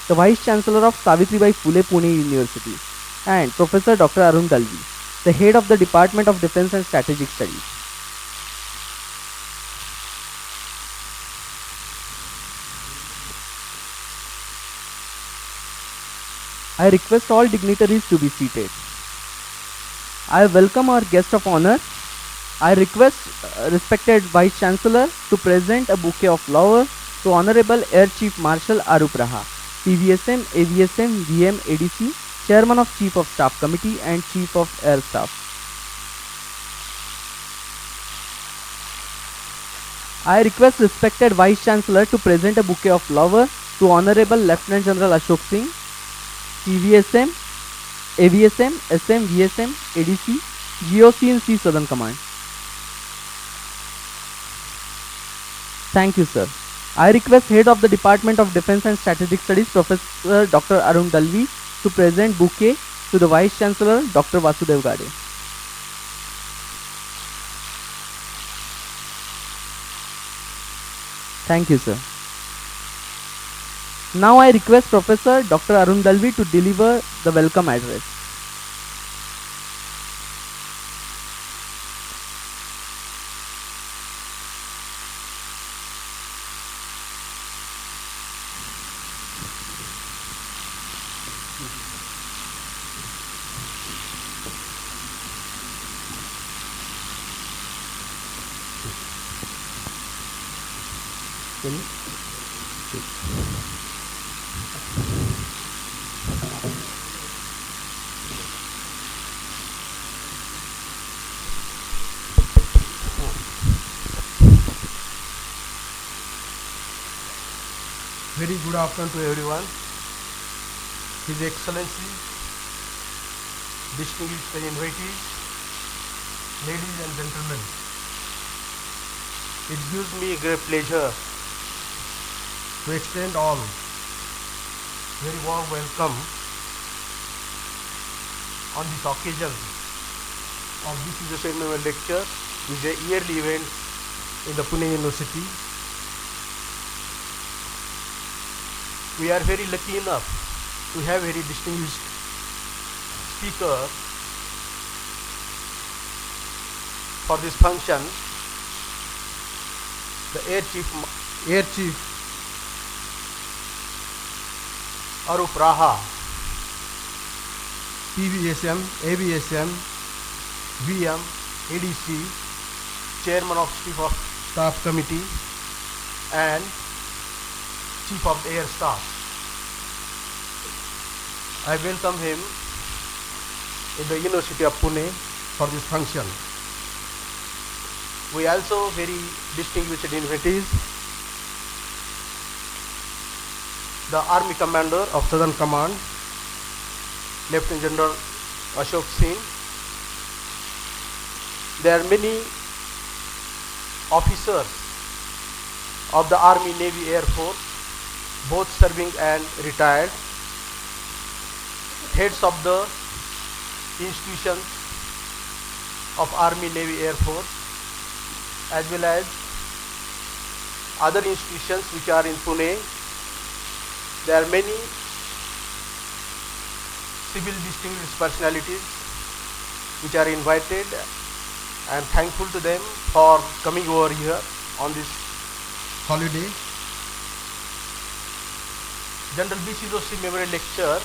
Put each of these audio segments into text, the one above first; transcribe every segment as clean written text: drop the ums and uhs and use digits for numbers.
the Vice Chancellor of Savitribai Phule Pune University, and Professor Dr. Arun Dalvi, the Head of the Department of Defense and Strategic Studies. I request all dignitaries to be seated. I welcome our guest of honor. I request respected Vice Chancellor to present a bouquet of flowers to Honorable Air Chief Marshal Arup Raha, PVSM, AVSM, VM, ADC, Chairman of Chief of Staff Committee and Chief of Air Staff. I request respected Vice Chancellor to present a bouquet of flowers to Honorable Lieutenant General Ashok Singh, PVSM, AVSM, SM, VSM, ADC, Joshi and C Southern Command. Thank you, sir. I request Head of the Department of Defense and Strategic Studies, Professor Dr. Arun Dalvi, to present bouquet to the Vice Chancellor, Dr. Vasudev Gade. Thank you, sir. Now I request Professor Dr. Arun Dalvi to deliver the welcome address. Very good afternoon to everyone. His Excellency, distinguished invitees, ladies and gentlemen, it gives me great pleasure to extend all very warm welcome on this occasion of this is a seminar lecture, which is a yearly event in the Pune University. We are very lucky enough to have very distinguished speaker for this function, the Air Chief Arup Raha, PVSM, AVSM, VM, ADC, Chairman of Chief of Staff Committee and Chief of Air Staff. I welcome him in the University of Pune for this function. We also very distinguished invitees, the Army Commander of Southern Command, Lieutenant General Ashok Singh. There are many officers of the Army, Navy, Air Force, both serving and retired, heads of the institutions of Army, Navy, Air Force, as well as other institutions which are in Pune. There are many civil distinguished personalities which are invited. I am thankful to them for coming over here on this holiday. General B.C. Joshi Memorial Lecture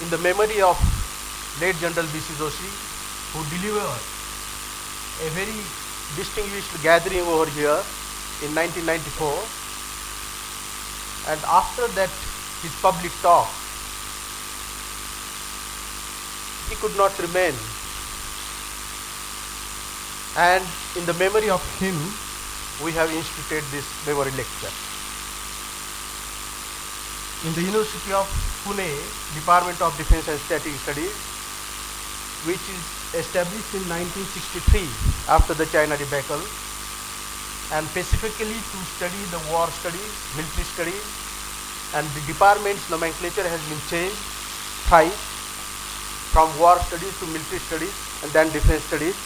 in the memory of late General B.C. Joshi, who delivered a very distinguished gathering over here in 1994, and after that his public talk, he could not remain, and in the memory of him we have instituted this memory lecture. In the University of Pune, Department of Defense and Strategic Studies, which is established in 1963 after the China debacle, and specifically to study the war studies, military studies, and the department's nomenclature has been changed twice, from war studies to military studies, and then defense studies,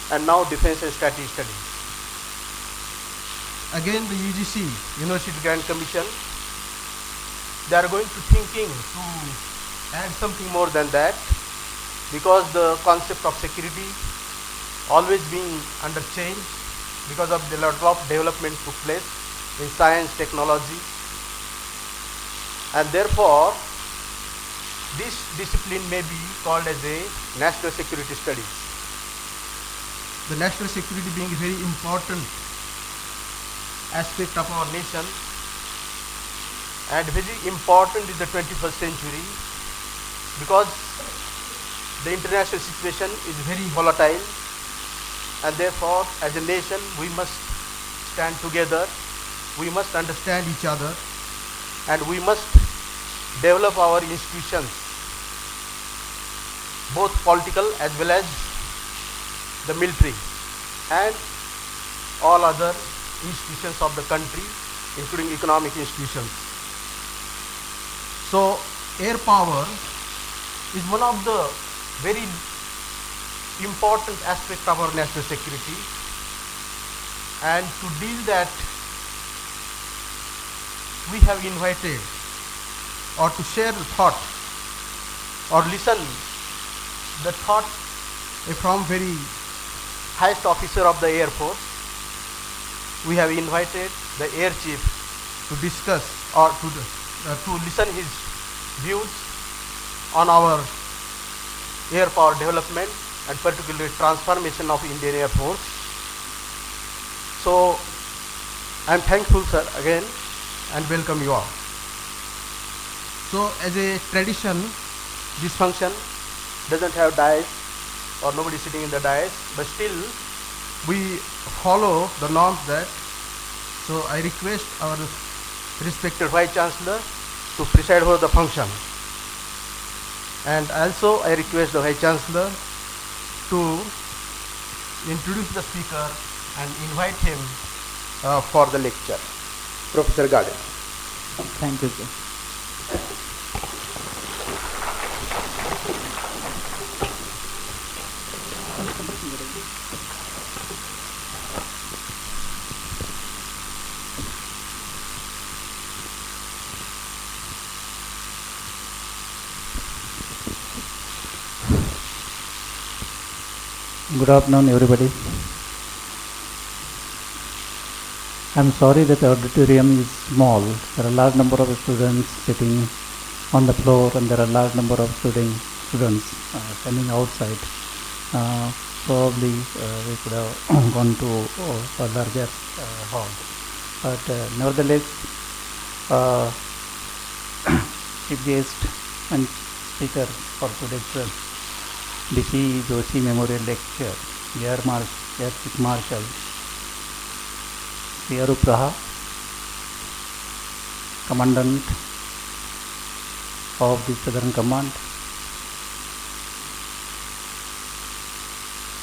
and now defense and strategic studies. Again, the UGC, University Grant Commission, they are going to thinking to add something more than that, because the concept of security always being under change because of the lot of development took place in science, technology, and therefore this discipline may be called as a national security studies. The national security being a very important aspect of our nation, and very important in the 21st century, because the international situation is very volatile, and therefore as a nation we must stand together, we must understand each other, and we must develop our institutions, both political as well as the military and all other institutions of the country, including economic institutions. So air power is one of the very important aspects of our national security, and to deal that we have invited, or to share the thought or listen the thought from very highest officer of the Air Force. We have invited the Air Chief to discuss or to listen his views on our air power development and particularly transformation of Indian Air Force. So I am thankful, sir, again, and welcome you all. So as a tradition, this function doesn't have dais or nobody sitting in the dais, but still we follow the norms that. So I request our respected Vice Chancellor to preside over the function, and also I request the Vice Chancellor to introduce the speaker and invite him for the lecture. Professor Garden. Thank you, sir. Good afternoon, everybody. I'm sorry that the auditorium is small. There are a large number of students sitting on the floor, and there are a large number of students standing outside. Probably we could have gone to a larger hall. But nevertheless, chief guest and speaker for today's Joshi Memorial Lecture, Air Chief Marshal Arup Raha, Commandant of the Southern Command,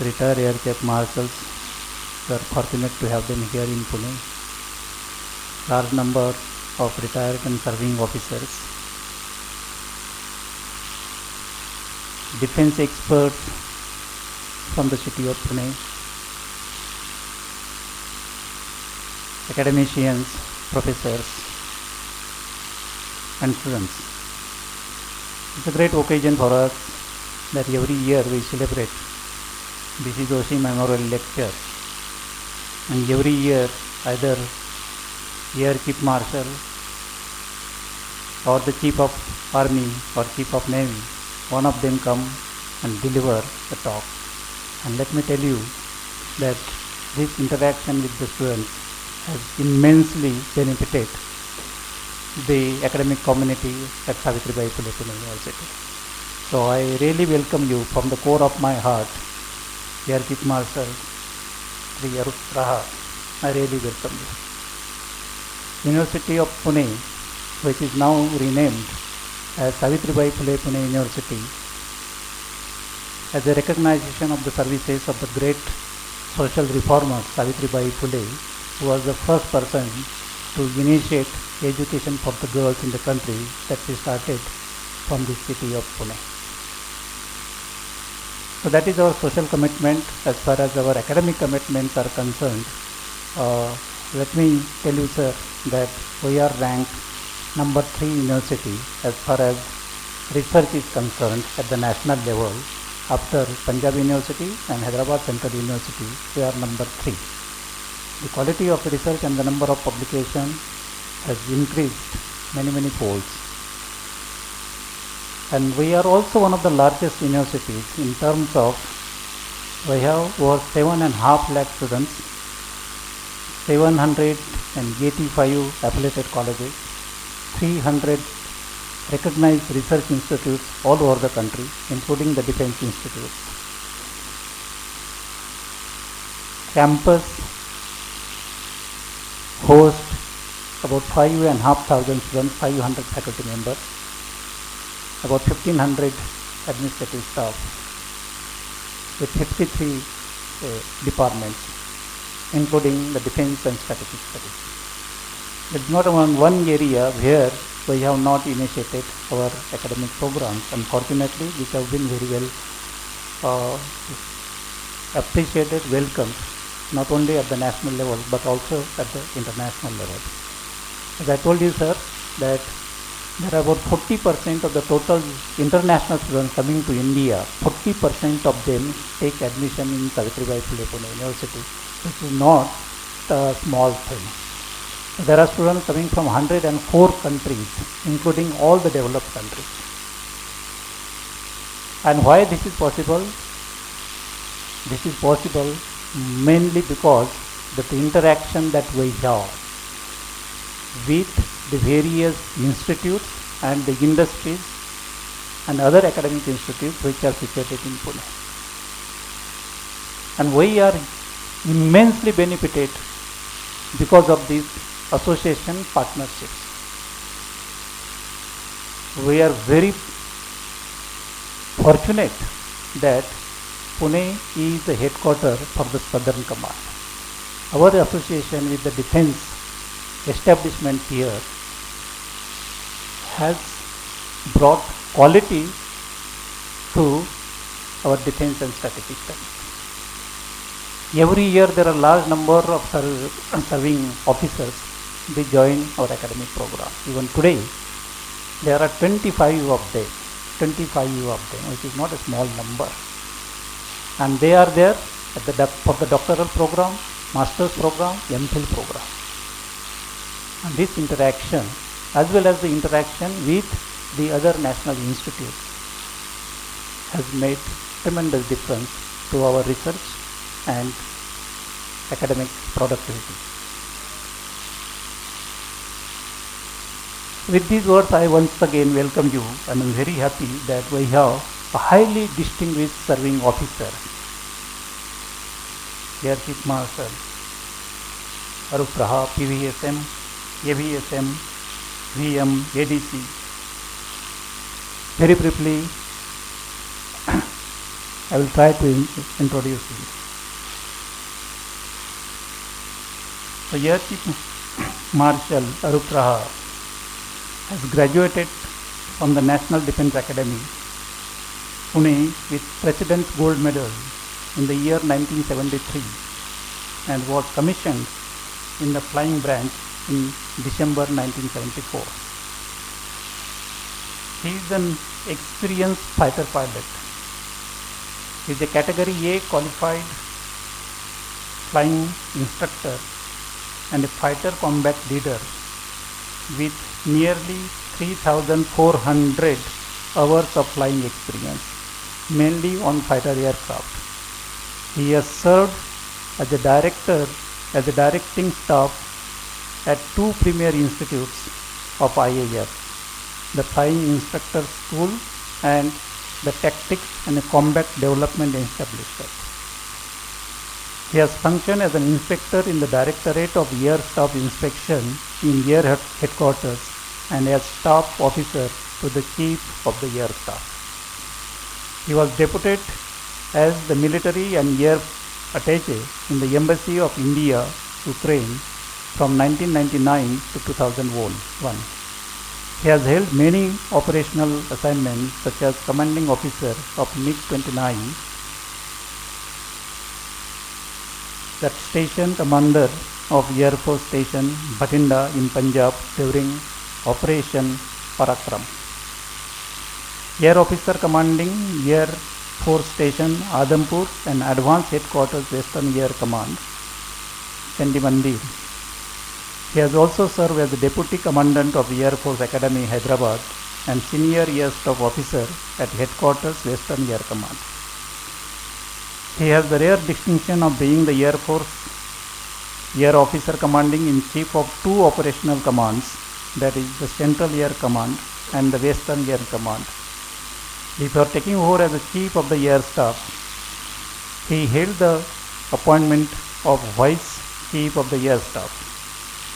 retired Air Chief Marshals. We are fortunate to have them here in Pune. Large number of retired and serving officers, defense experts from the city of Pune, academicians, professors, and students. It's a great occasion for us that every year we celebrate B.C. Joshi Memorial Lecture, and every year either Air Chief Marshal or the Chief of Army or Chief of Navy, one of them come and deliver the talk. And let me tell you that this interaction with the students has immensely benefited the academic community at Savitribai Phule University. So I really welcome you from the core of my heart, Air Chief Marshal Sri Arup Raha. I really welcome you. University of Pune, which is now renamed as Savitribai Phule Pune University, as a recognition of the services of the great social reformer Savitribai Phule, who was the first person to initiate education for the girls in the country, that she started from the city of Pune. So that is our social commitment. As far as our academic commitments are concerned, let me tell you, sir, that we are ranked number 3 university as far as research is concerned at the national level. After Punjab University and Hyderabad Central University, we are number 3. The quality of research and the number of publications has increased many folds. And we are also one of the largest universities in terms of, we have over 7.5 lakh students, 785 affiliated colleges, 300 recognized research institutes all over the country, including the defense institutes. Campus hosts about 5,500 students, 500 faculty members, about 1,500 administrative staff with 53 departments, including the defense and strategic studies. There is not one area where we have not initiated our academic programs. Unfortunately, which have been very well appreciated, welcomed, not only at the national level but also at the international level. As I told you, sir, that there are about 40% of the total international students coming to India. 40% of them take admission in Savitribai Phule Pune University, which is not a small thing. There are students coming from 104 countries, including all the developed countries. And why this is possible? This is possible mainly because the interaction that we have with the various institutes and the industries and other academic institutes which are situated in Pune. And we are immensely benefited because of these association partnerships. We are very fortunate that Pune is the headquarters for the Southern Command. Our association with the defense establishment here has brought quality to our defense and strategic studies. Every year there are large number of serving officers. They join our academic program. Even today, there are 25 of them, which is not a small number. And they are there at for the doctoral program, master's program, MPhil program. And this interaction, as well as the interaction with the other national institutes, has made tremendous difference to our research and academic productivity. With these words, I once again welcome you, and I am very happy that we have a highly distinguished serving officer, Air Chief Marshal Arup Raha, PVSM, AVSM, VM, ADC. Very briefly, I will try to introduce you. So, Air Chief Marshal Arup Raha has graduated from the National Defence Academy, Pune, with President's Gold Medal in the year 1973 and was commissioned in the flying branch in December 1974. He is an experienced fighter pilot. He is a Category A qualified flying instructor and a fighter combat leader with nearly 3,400 hours of flying experience, mainly on fighter aircraft. He has served as a directing staff at two premier institutes of IAF, the Flying Instructor School and the Tactics and Combat Development Establishment. He has functioned as an inspector in the Directorate of Air Staff Inspection in Air Headquarters and as staff officer to the Chief of the Air Staff. He was deputed as the military and air attaché in the Embassy of India, Ukraine from 1999 to 2001. He has held many operational assignments such as Commanding Officer of MiG-29, that Station Commander of Air Force Station Bhatinda in Punjab during Operation Parakram. Air Officer Commanding Air Force Station Adampur and Advanced Headquarters Western Air Command, Chandimandir. He has also served as the Deputy Commandant of the Air Force Academy, Hyderabad, and Senior Air Staff Officer at Headquarters Western Air Command. He has the rare distinction of being the Air Force Air Officer Commanding in Chief of two operational commands, that is the Central Air Command and the Western Air Command. Before taking over as the Chief of the Air Staff, he held the appointment of Vice Chief of the Air Staff.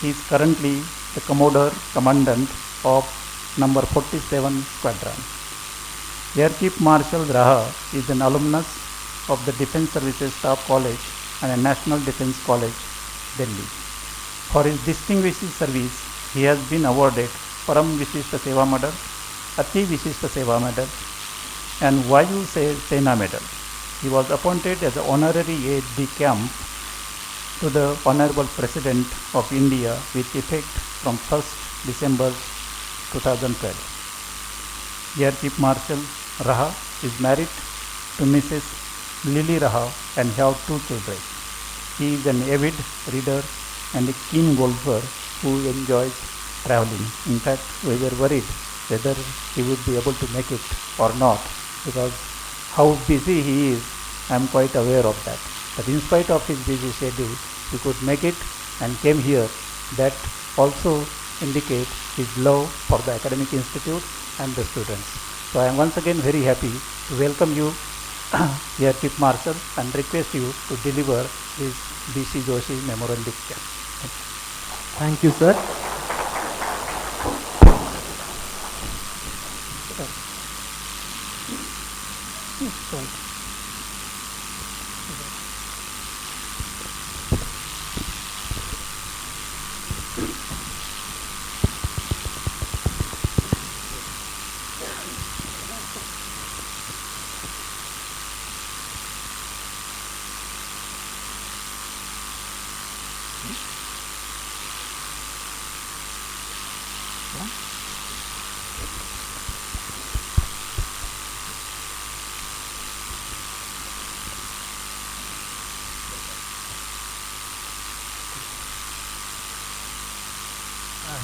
He is currently the Commodore Commandant of number 47 Squadron. Air Chief Marshal Raha is an alumnus of the Defence Services Staff College and a National Defence College, Delhi. For his distinguished service, he has been awarded Param Vishishta Seva Medal, Ati Vishishta Seva Medal, and Vayu Sena Medal. He was appointed as an honorary aide-de-camp to the Honorable President of India with effect from 1st December 2012. Air Chief Marshal Raha is married to Mrs. Lily Raha and have two children. He is an avid reader and a keen golfer who enjoys traveling. In fact, we were worried whether he would be able to make it or not, because how busy he is, I am quite aware of that. But in spite of his busy schedule, he could make it and came here. That also indicates his love for the academic institute and the students. So I am once again very happy to welcome you, Air Chief Marshal, and request you to deliver this B.C. Joshi Memorial Lecture. Thank you, sir.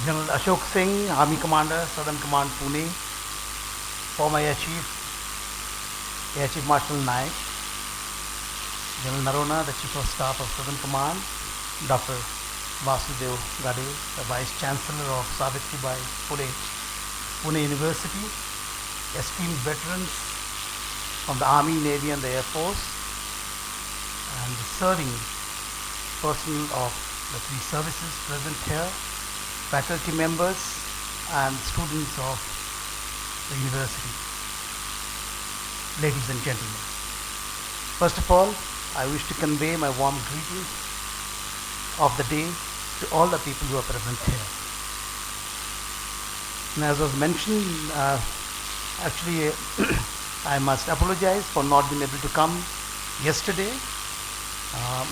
General Ashok Singh, Army Commander, Southern Command, Pune, former Air Chief Marshal Naik, General Narona, the Chief of Staff of Southern Command, Dr. Vasudev Gade, the Vice Chancellor of Savitribai, Pune University, esteemed veterans from the Army, Navy and the Air Force, and the serving personnel of the three services present here, faculty members and students of the university. Ladies and gentlemen, first of all, I wish to convey my warm greetings of the day to all the people who are present here. And as was mentioned, actually I must apologize for not being able to come yesterday,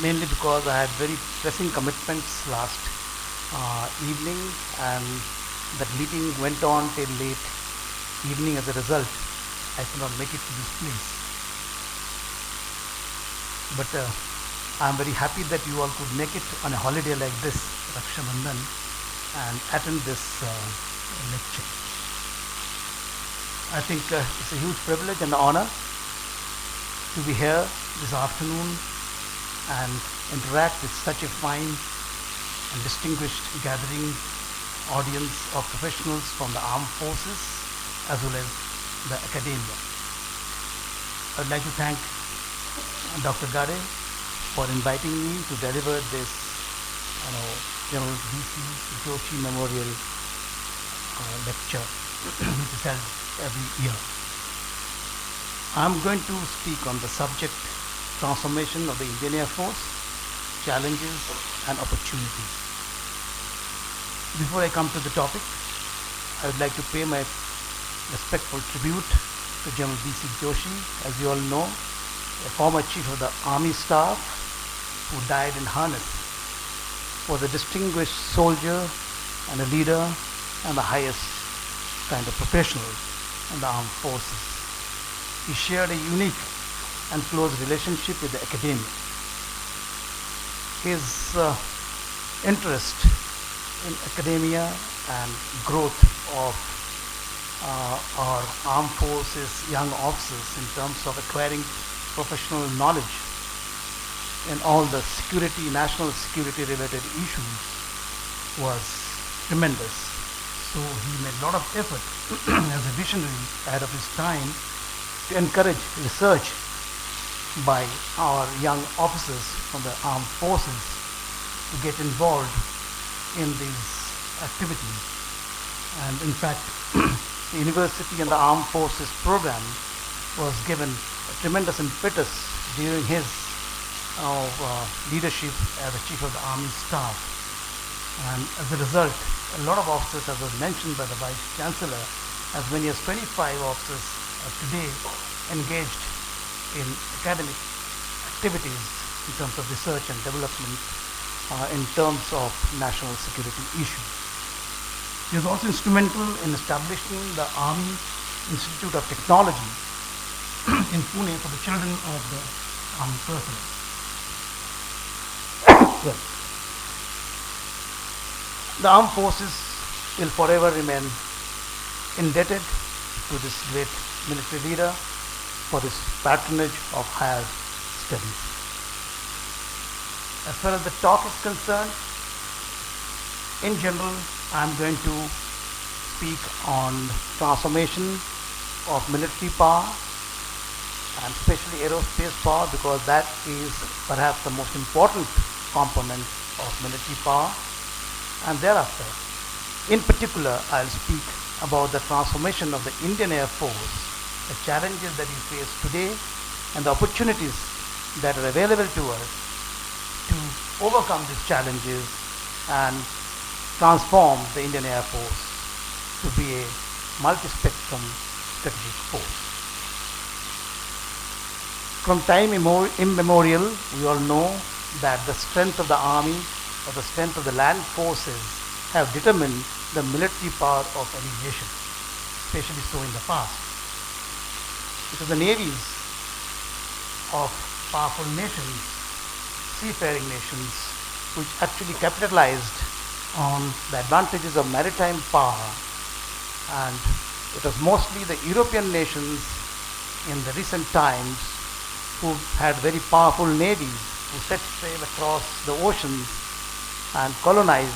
mainly because I had very pressing commitments last evening, and that meeting went on till late evening. As a result, I could not make it to this place. But I am very happy that you all could make it on a holiday like this, Raksha Bandhan, and attend this lecture. I think it's a huge privilege and honor to be here this afternoon and interact with such a fine and distinguished gathering audience of professionals from the armed forces as well as the academia. I would like to thank Dr. Gade for inviting me to deliver this General B.C. Joshi Memorial lecture which is held every year. I am going to speak on the subject transformation of the Indian Air Force, challenges and opportunities. Before I come to the topic, I would like to pay my respectful tribute to General B.C. Joshi, as you all know, a former Chief of the Army Staff who died in harness, was a distinguished soldier and a leader and the highest kind of professional in the armed forces. He shared a unique and close relationship with the academia. His interest in academia and growth of our armed forces young officers in terms of acquiring professional knowledge in all the security, national security related issues was tremendous. So he made a lot of effort as a visionary ahead of his time to encourage research by our young officers from the armed forces to get involved in these activities. And in fact, the university and the armed forces program was given a tremendous impetus during his leadership as the chief of the army staff. And as a result, a lot of officers, as was mentioned by the Vice Chancellor, as many as 25 officers are today engaged in academic activities in terms of research and development in terms of national security issues. He was also instrumental in establishing the Army Institute of Technology in Pune for the children of the army personnel. Well, the armed forces will forever remain indebted to this great military leader for his patronage of higher studies. As far as the talk is concerned, in general, I am going to speak on transformation of military power and especially aerospace power, because that is perhaps the most important component of military power. And thereafter, in particular, I'll speak about the transformation of the Indian Air Force, the challenges that we face today and the opportunities that are available to us to overcome these challenges and transform the Indian Air Force to be a multi-spectrum strategic force. From time immemorial, we all know that the strength of the army or the strength of the land forces have determined the military power of any nation, especially so in the past. It was the navies of powerful nations, seafaring nations, which actually capitalized on the advantages of maritime power, and it was mostly the European nations in the recent times who had very powerful navies who set sail across the oceans and colonized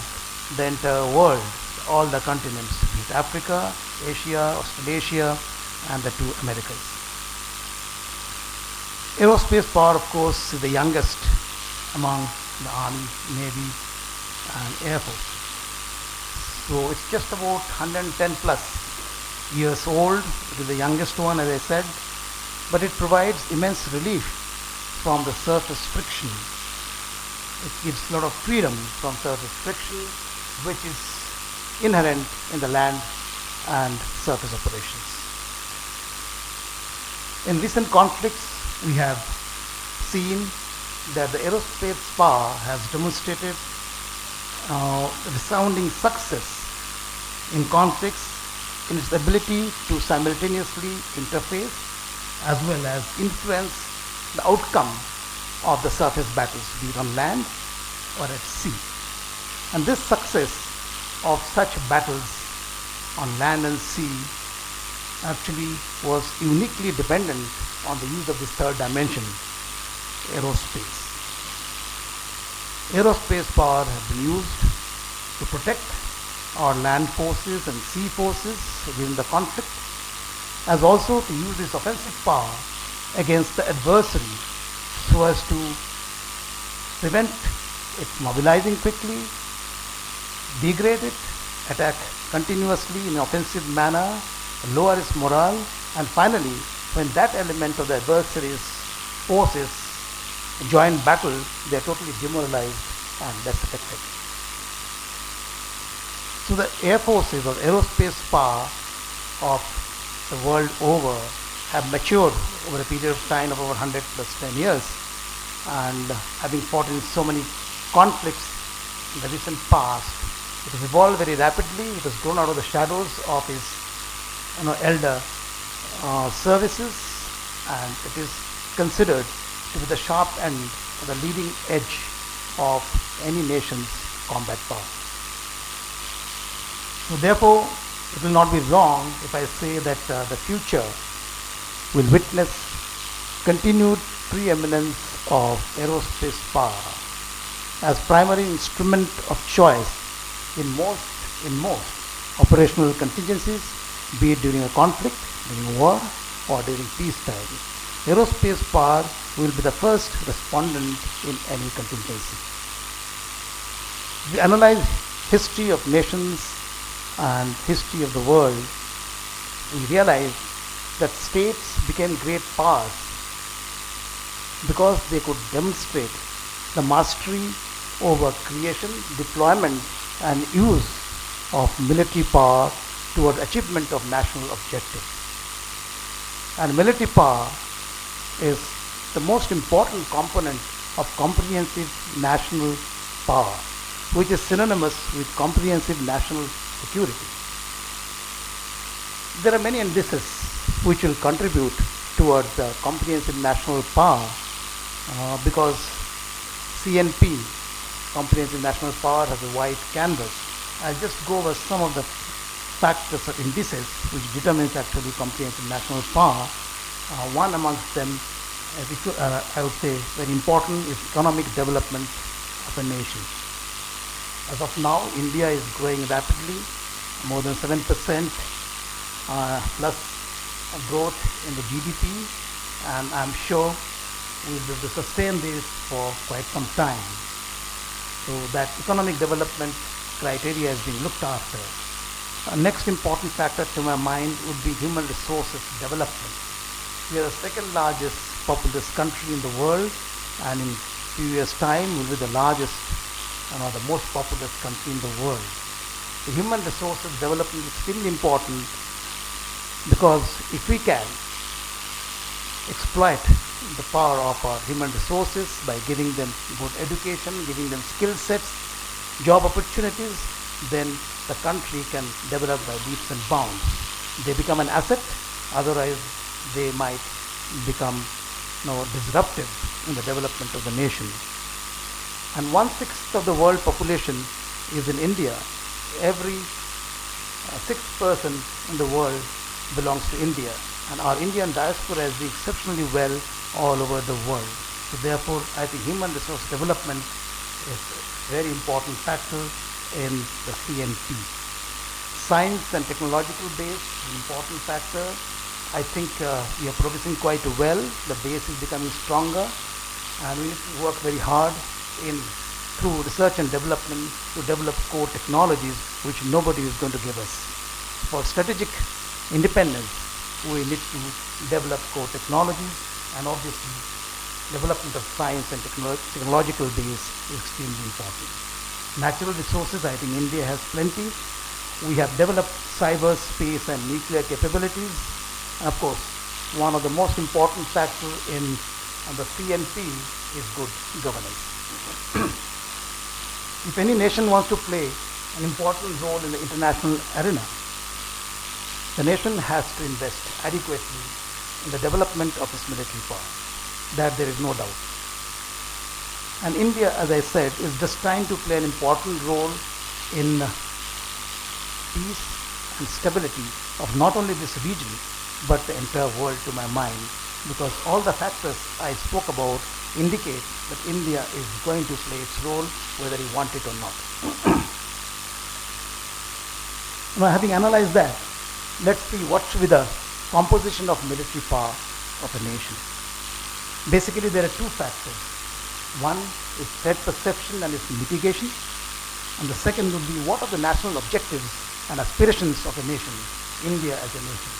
the entire world, all the continents, be it Africa, Asia, Australasia, and the two Americas. Aerospace power, of course, is the youngest among the Army, Navy, and Air Force. So it's just about 110 plus years old. It is the youngest one, as I said, but it provides immense relief from the surface friction. It gives a lot of freedom from surface friction, which is inherent in the land and surface operations. In recent conflicts, we have seen that the aerospace power has demonstrated resounding success in conflicts in its ability to simultaneously interface as well as influence the outcome of the surface battles, be it on land or at sea. And this success of such battles on land and sea actually was uniquely dependent on the use of this third dimension, aerospace. Aerospace power has been used to protect our land forces and sea forces during the conflict, as also to use this offensive power against the adversary so as to prevent it mobilizing quickly, degrade it, attack continuously in an offensive manner, lower its morale, and finally, when that element of the adversary's forces join battle, they are totally demoralized and less effective. So the air forces or aerospace power of the world over have matured over a period of time of over 100 plus 10 years, and having fought in so many conflicts in the recent past, It has evolved very rapidly. It has grown out of the shadows of its elder services, and it is considered to be the sharp end or the leading edge of any nation's combat power. So therefore, it will not be wrong if I say that the future will witness continued preeminence of aerospace power as primary instrument of choice in most operational contingencies, be it during a conflict, during war, or during peacetime. Aerospace power will be the first respondent in any contingency. If we analyze history of nations and history of the world, we realize that states became great powers because they could demonstrate the mastery over creation, deployment, and use of military power toward achievement of national objectives. And military power is the most important component of comprehensive national power, which is synonymous with comprehensive national security. There are many indices which will contribute towards comprehensive national power because CNP, comprehensive national power, has a wide canvas. I'll just go over some of the factors or indices which determines actually comprehensive national power. One amongst them, I would say very important, is economic development of a nation. As of now, India is growing rapidly, more than 7% plus growth in the GDP, and I'm sure we will be able to sustain this for quite some time. So that economic development criteria is being looked after. Next important factor to my mind would be human resources development. We are the second largest populous country in the world, and in few years' time will be the largest the most populous country in the world. The human resources development is extremely important because if we can exploit the power of our human resources by giving them good education, giving them skill sets, job opportunities, then the country can develop by leaps and bounds. They become an asset, otherwise they might become disruptive in the development of the nation. And 1/6 of the world population is in India. Every sixth person in the world belongs to India, and our Indian diaspora is doing exceptionally well all over the world. So therefore, I think human resource development is a very important factor in the CNP. Science and technological base, important factor. I think we are progressing quite well. The base is becoming stronger, and we need to work very hard through research and development to develop core technologies which nobody is going to give us. For strategic independence, we need to develop core technologies, and obviously development of science and technological base is extremely important. Natural resources, I think India has plenty. We have developed cyber, space, and nuclear capabilities. And of course, one of the most important factors in the CNP is good governance. If any nation wants to play an important role in the international arena, the nation has to invest adequately in the development of its military power. That there is no doubt. And India, as I said, is destined to play an important role in peace and stability of not only this region, but the entire world, to my mind, because all the factors I spoke about indicate that India is going to play its role whether we want it or not. Now, having analyzed that, let's see what should be the composition of military power of a nation. Basically, there are two factors. One is threat perception and its mitigation, and the second would be what are the national objectives and aspirations of a nation, India as a nation.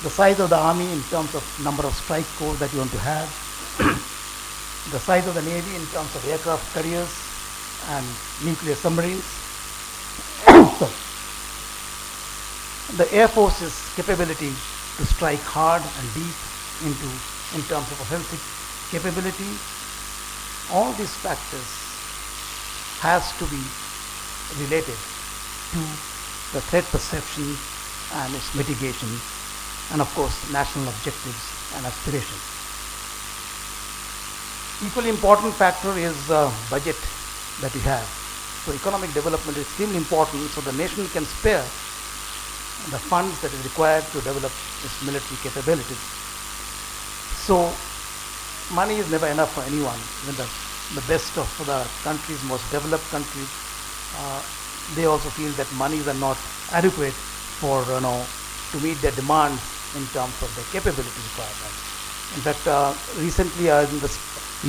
The size of the army in terms of number of strike corps that you want to have, the size of the navy in terms of aircraft carriers and nuclear submarines. Sorry. The Air Force's capability to strike hard and deep in terms of offensive capability. All these factors has to be related to the threat perception and its mitigation, and of course national objectives and aspirations. Equally important factor is budget that we have. So economic development is extremely important, so the nation can spare the funds that is required to develop its military capabilities. So money is never enough for anyone. Even the best of the countries, most developed countries, they also feel that monies are not adequate for to meet their demands in terms of their capability requirements. In fact, recently I was in the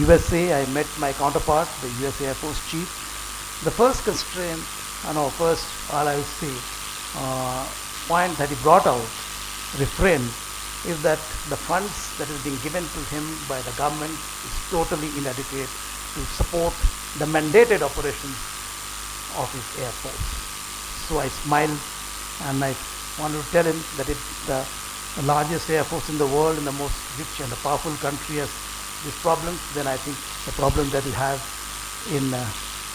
USA. I met my counterpart, the US Air Force Chief. The first constraint, first all I would say, point that he brought out, refrain, is that the funds that is being given to him by the government is totally inadequate to support the mandated operations of his Air Force. So I smiled and I wanted to tell him that if the largest Air Force in the world and the most rich and the powerful country has these problems, then I think the problem that we have in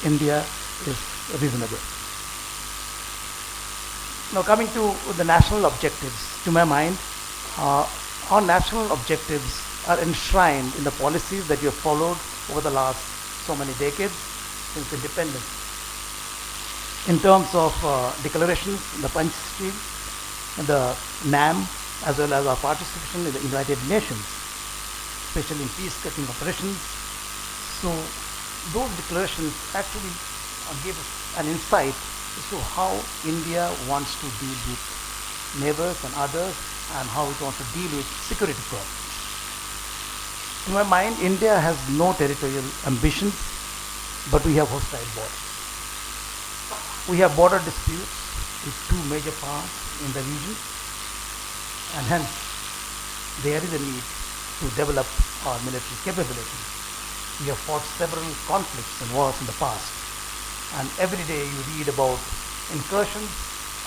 India is reasonable. Now coming to the national objectives, to my mind, our national objectives are enshrined in the policies that we have followed over the last so many decades since independence. In terms of declarations, the Panchashri, the NAM, as well as our participation in the United Nations, especially in peacekeeping operations. So those declarations actually give an insight as to how India wants to deal with neighbors and others, and how it wants to deal with security problems. To my mind, India has no territorial ambitions, but we have hostile borders. We have border disputes with two major powers in the region, and hence there is a need to develop our military capability. We have fought several conflicts and wars in the past, and every day you read about incursions,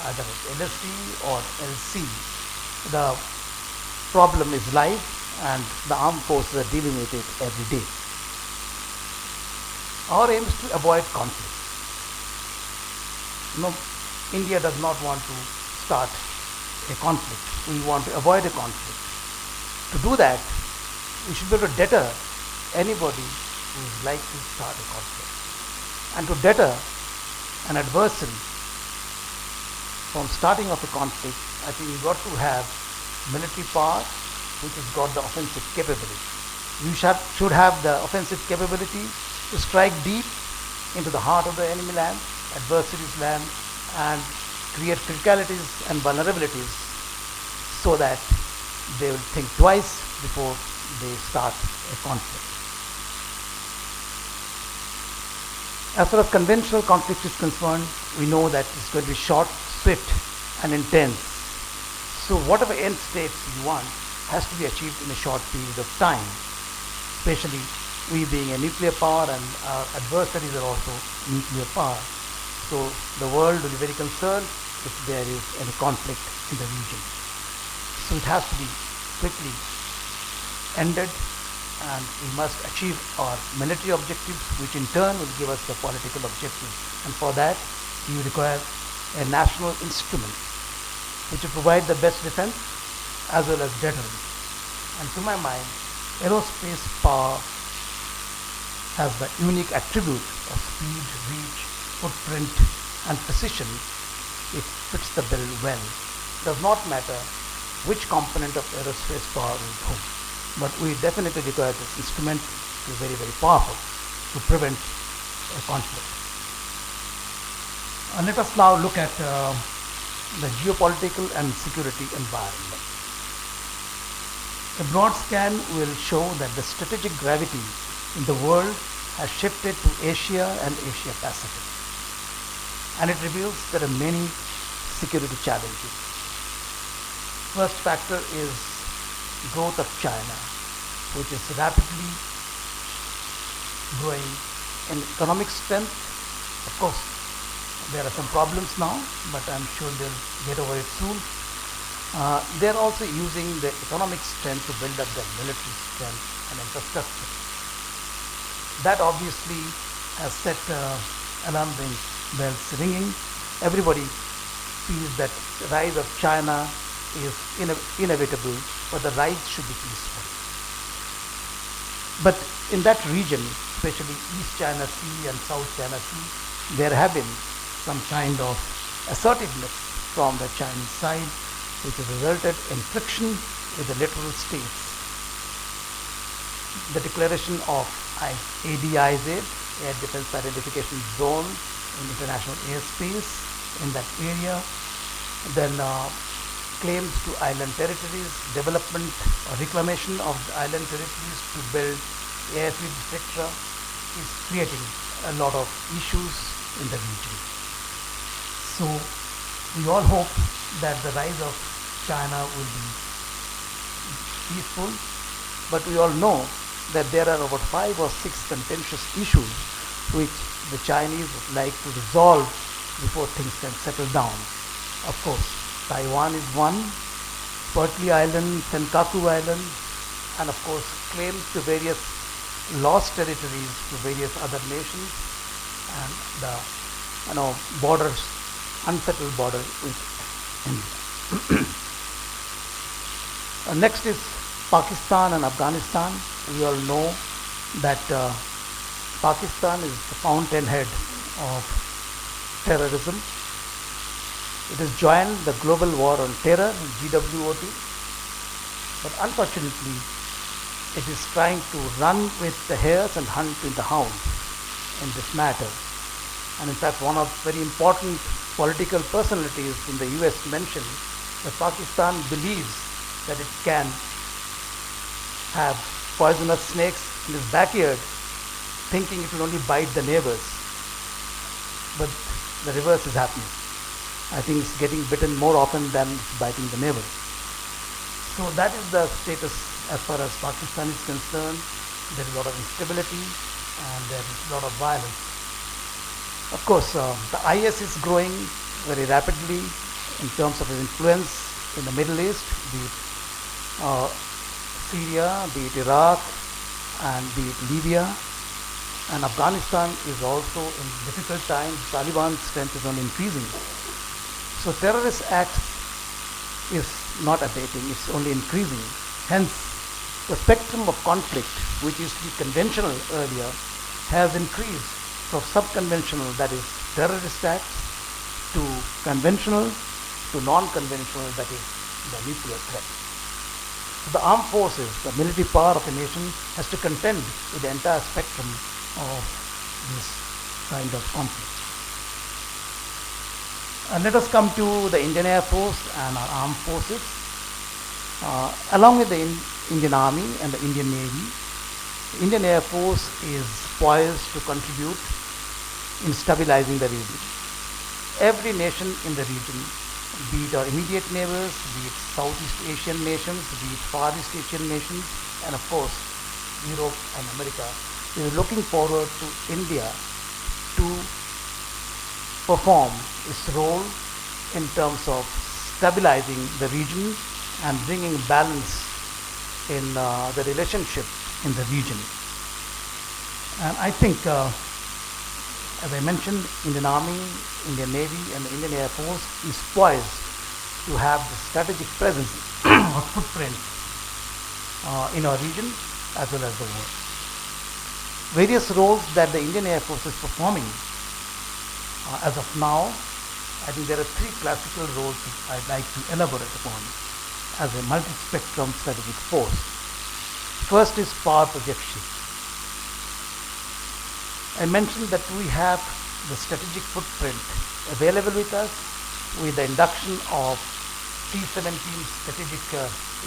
either at LSD or LC. The problem is live, and the armed forces are dealing with it every day. Our aim is to avoid conflict. No, India does not want to start a conflict. We want to avoid a conflict. To do that, we should be able to deter anybody who is like to start a conflict. And to deter an adversary from starting off a conflict, I think we've got to have military power which has got the offensive capability. We should have the offensive capability to strike deep into the heart of the enemy land, adversary's land, and create criticalities and vulnerabilities so that they will think twice before they start a conflict. As far as conventional conflict is concerned, we know that it's going to be short, swift, and intense. So whatever end states you want has to be achieved in a short period of time, especially we being a nuclear power and our adversaries are also nuclear power. So the world will be very concerned if there is any conflict in the region. So it has to be quickly ended, and we must achieve our military objectives, which in turn will give us the political objectives. And for that, we require a national instrument which will provide the best defense as well as deterrence. And to my mind, aerospace power has the unique attribute of speed, reach, footprint, and precision. It fits the bill well. It does not matter which component of aerospace power is whom, but we definitely require this instrument to be very, very powerful to prevent a conflict. Let us now look at the geopolitical and security environment. A broad scan will show that the strategic gravity in the world has shifted to Asia and Asia Pacific, and it reveals there are many security challenges. First factor is growth of China, which is rapidly growing in economic strength. Of course, there are some problems now, but I'm sure they'll get over it soon. They're also using the economic strength to build up their military strength and infrastructure. That obviously has set alarm rings bells ringing. Everybody feels that the rise of China is inevitable, but the rise should be peaceful. But in that region, especially East China Sea and South China Sea, there have been some kind of assertiveness from the Chinese side, which has resulted in friction with the littoral states. The declaration of ADIZ, Air Defense Identification Zone, in international airspace in that area, then claims to island territories, development or reclamation of the island territories to build airfields, etc., is creating a lot of issues in the region. So we all hope that the rise of China will be peaceful, but we all know that there are about 5 or 6 contentious issues which the Chinese would like to resolve before things can settle down. Of course, Taiwan is one, Spratly Island, Senkaku Island, and of course claims to various lost territories to various other nations, and the borders, unsettled border with India. Next is Pakistan and Afghanistan. We all know that Pakistan is the fountainhead of terrorism. It has joined the global war on terror, GWOT, but unfortunately it is trying to run with the hares and hunt with the hounds in this matter. And in fact, one of very important political personalities in the US mentioned that Pakistan believes that it can have poisonous snakes in its backyard, thinking it will only bite the neighbors. But the reverse is happening. I think it's getting bitten more often than it's biting the neighbors. So that is the status as far as Pakistan is concerned. There is a lot of instability and there is a lot of violence. Of course, the IS is growing very rapidly in terms of its influence in the Middle East, be it Syria, be it Iraq, and be it Libya. And Afghanistan is also in difficult times. Taliban's strength is only increasing. So terrorist acts is not abating, it's only increasing. Hence, the spectrum of conflict, which used to be conventional earlier, has increased from sub-conventional, that is terrorist acts, to conventional, to non-conventional, that is the nuclear threat. So the armed forces, the military power of a nation, has to contend with the entire spectrum of this kind of conflict. Let us come to the Indian Air Force and our armed forces. Along with the Indian Army and the Indian Navy, the Indian Air Force is poised to contribute in stabilizing the region. Every nation in the region, be it our immediate neighbors, be it Southeast Asian nations, be it Far East Asian nations, and of course Europe and America, is looking forward to India to perform its role in terms of stabilizing the region and bringing balance in the relationship in the region. And I think, as I mentioned, Indian Army, Indian Navy and the Indian Air Force is poised to have the strategic presence or footprint in our region as well as the world. Various roles that the Indian Air Force is performing as of now, I think there are 3 classical roles which I'd like to elaborate upon as a multi-spectrum strategic force. First is power projection. I mentioned that we have the strategic footprint available with us with the induction of C-17 strategic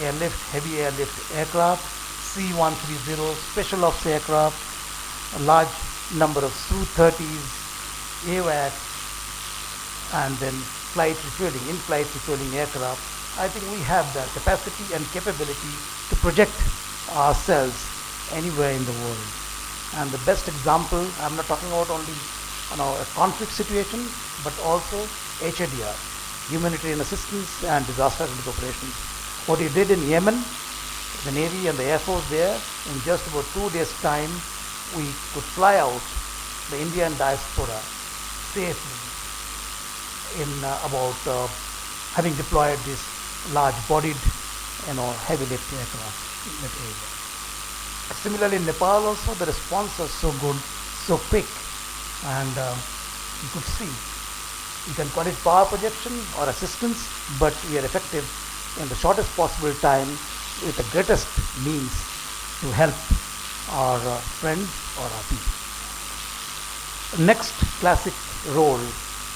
airlift, heavy airlift aircraft, C-130 special ops aircraft, a large number of Su-30s, AWACS, and then in-flight refueling aircraft. I think we have the capacity and capability to project ourselves anywhere in the world. And the best example, I'm not talking about only a conflict situation, but also HADR, humanitarian assistance and disaster relief operations. What we did in Yemen, the Navy and the Air Force there, in just about 2 days' time, we could fly out the Indian diaspora safely in about having deployed this large-bodied, heavy lift aircraft in that area. Similarly, in Nepal also the response was so good, so quick, and you could see. You can call it power projection or assistance, but we are effective in the shortest possible time with the greatest means to help our friends or our people. Next classic role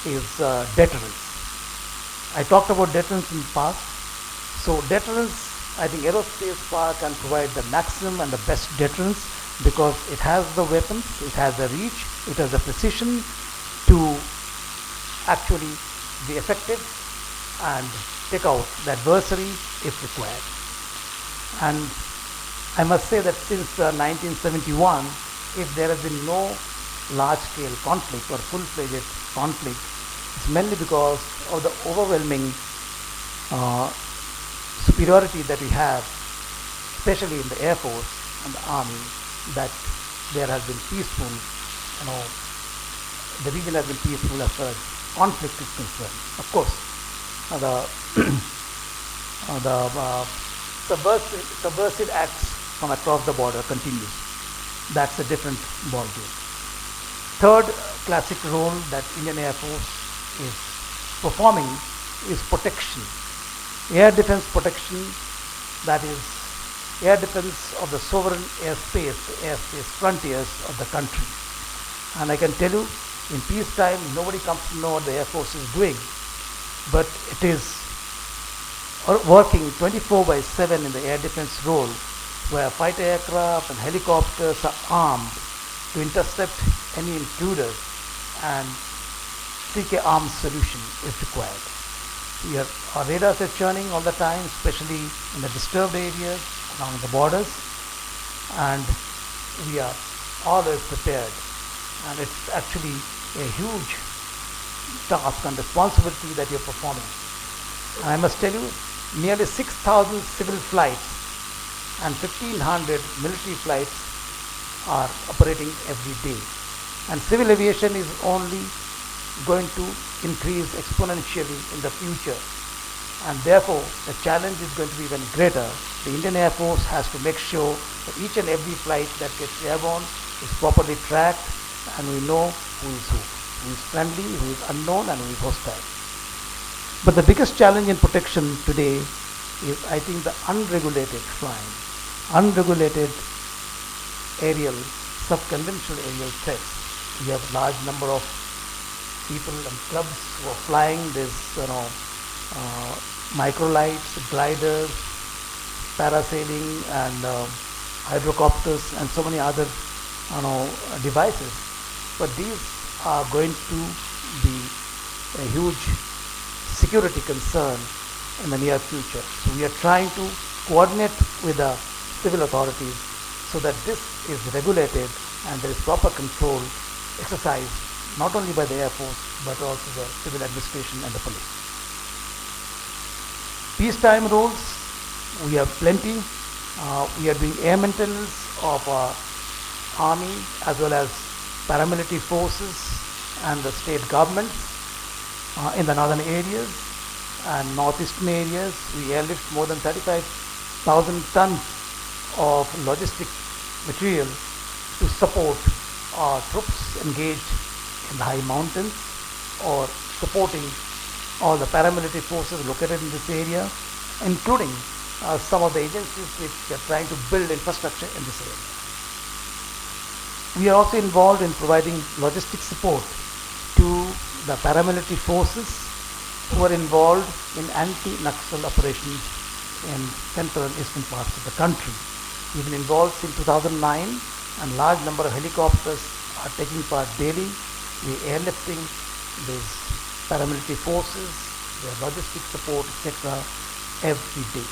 is deterrence. I talked about deterrence in the past. So deterrence, I think aerospace power can provide the maximum and the best deterrence because it has the weapons, it has the reach, it has the precision to actually be effective and take out the adversary if required. And I must say that since 1971, if there has been no large-scale conflict or full-fledged conflict, it's mainly because of the overwhelming superiority that we have, especially in the Air Force and the Army, that there has been peaceful, the region has been peaceful as far as conflict is concerned. Of course, the subversive acts from across the border continues. That's a different ballgame. Third classic role that Indian Air Force is performing is protection. Air defense protection, that is air defense of the sovereign airspace, the airspace frontiers of the country. And I can tell you, in peacetime, nobody comes to know what the Air Force is doing, but it is working 24/7 in the air defense role, where fighter aircraft and helicopters are armed to intercept any intruders and seek a armed solution if required. Our radars are churning all the time, especially in the disturbed areas along the borders, and we are always prepared. And it's actually a huge task and responsibility that you're performing. And I must tell you, nearly 6,000 civil flights and 1,500 military flights are operating every day. And civil aviation is only going to increase exponentially in the future. And therefore, the challenge is going to be even greater. The Indian Air Force has to make sure that each and every flight that gets airborne is properly tracked, and we know who is friendly, who is unknown, and who is hostile. But the biggest challenge in protection today is, I think, the unregulated flying, unregulated aerial, subconventional aerial threats. We have a large number of people and clubs who are flying this, microlights, gliders, parasailing, and hydrocopters, and so many other, devices. But these are going to be a huge security concern in the near future. So we are trying to coordinate with the civil authorities so that this is regulated and there is proper control exercised not only by the Air Force but also the civil administration and the police. Peacetime roles, we have plenty. We are doing air maintenance of our army as well as paramilitary forces and the state governments in the northern areas and northeastern areas. We airlift more than 35,000 tons of logistic material to support our troops engaged in the high mountains or supporting all the paramilitary forces located in this area, including some of the agencies which are trying to build infrastructure in this area. We are also involved in providing logistic support to the paramilitary forces who are involved in anti-Naxal operations in central and eastern parts of the country. We've been involved since 2009, and large number of helicopters are taking part daily. We are airlifting these paramilitary forces, their logistic support, etc. every day.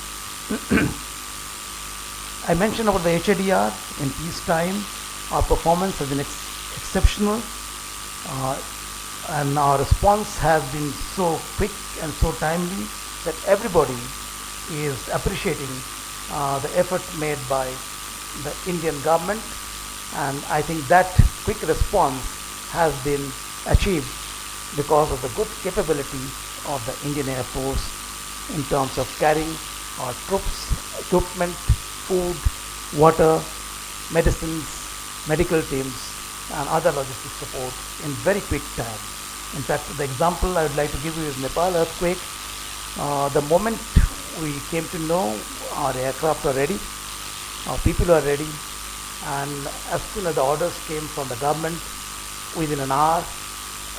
I mentioned about the HADR in peacetime. Our performance has been exceptional, and our response has been so quick and so timely that everybody is appreciating the effort made by the Indian government, and I think that quick response has been achieved because of the good capability of the Indian Air Force in terms of carrying our troops, equipment, food, water, medicines, medical teams, and other logistic support in very quick time. In fact, the example I would like to give you is Nepal earthquake. The moment we came to know our aircraft are ready, our people are ready, and as soon as the orders came from the government, within an hour,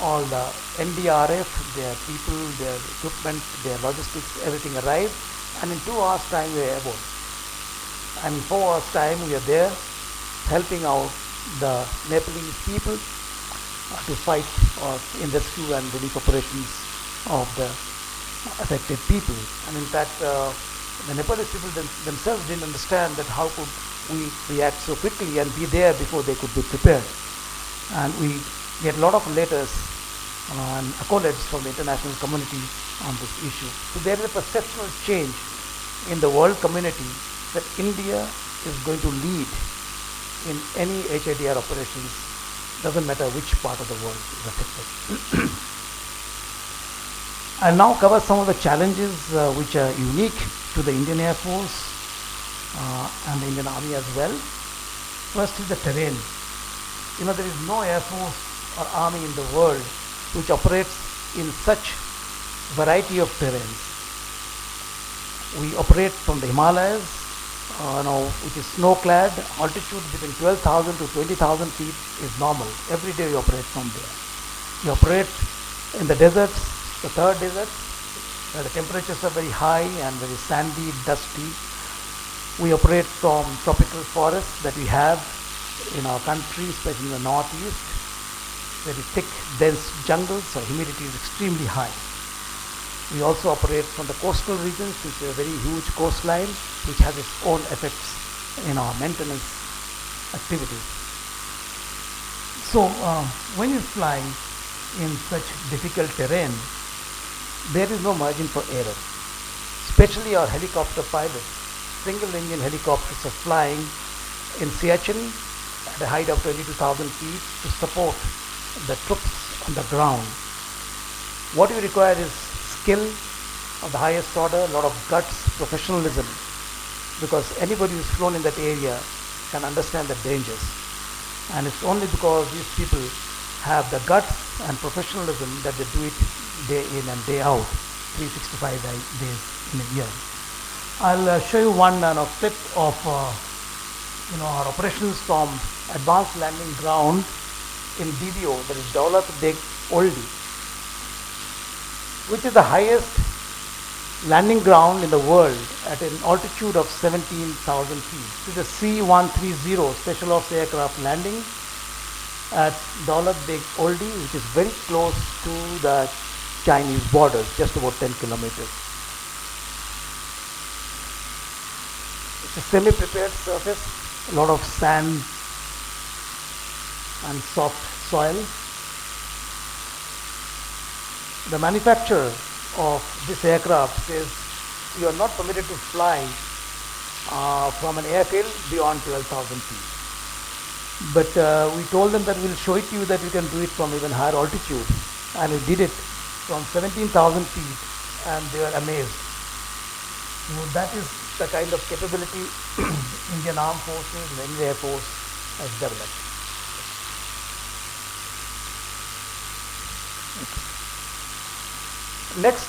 all the NDRF, their people, their equipment, their logistics, everything arrived, and in 2 hours time we are airborne. And in 4 hours time we are there helping out the Nepalese people to fight in rescue and relief operations of the affected people. And in fact, the Nepalese people themselves didn't understand that how could we react so quickly and be there before they could be prepared. And we get a lot of letters and accolades from the international community on this issue. So there is a perceptual change in the world community that India is going to lead in any HIDR operations, doesn't matter which part of the world is affected. I'll now cover some of the challenges which are unique to the Indian Air Force and the Indian Army as well. First is the terrain. There is no Air Force or Army in the world which operates in such variety of terrains. We operate from the Himalayas, which is snow-clad. Altitude between 12,000 to 20,000 feet is normal. Every day we operate from there. We operate in the deserts, the third desert, where the temperatures are very high and very sandy, dusty. We operate from tropical forests that we have in our country, especially in the northeast. Very thick, dense jungles, so humidity is extremely high. We also operate from the coastal regions, which is a very huge coastline, which has its own effects in our maintenance activities. So, when you fly in such difficult terrain, there is no margin for error. Especially our helicopter pilots, single engine helicopters are flying in Siachen at a height of 22,000 feet to support the troops on the ground. What you require is skill of the highest order, a lot of guts, professionalism, because anybody who's flown in that area can understand the dangers. And it's only because these people have the guts and professionalism that they do it day in and day out, 365 days in a year. I'll show you one clip of our operations from advanced landing ground in DDO, that is Daulat Beg Oldie, which is the highest landing ground in the world at an altitude of 17,000 feet. This is a C-130 Special Ops aircraft landing at Daulat Beg Oldie, which is very close to the Chinese borders, just about 10 kilometers. It's a semi-prepared surface, a lot of sand and soft soil. The manufacturer of this aircraft says you are not permitted to fly from an airfield beyond 12,000 feet. But we told them that we'll show it to you that you can do it from even higher altitude. And we did it from 17,000 feet and they were amazed. So that is the kind of capability Indian Armed Forces and Indian Air Force has developed. Next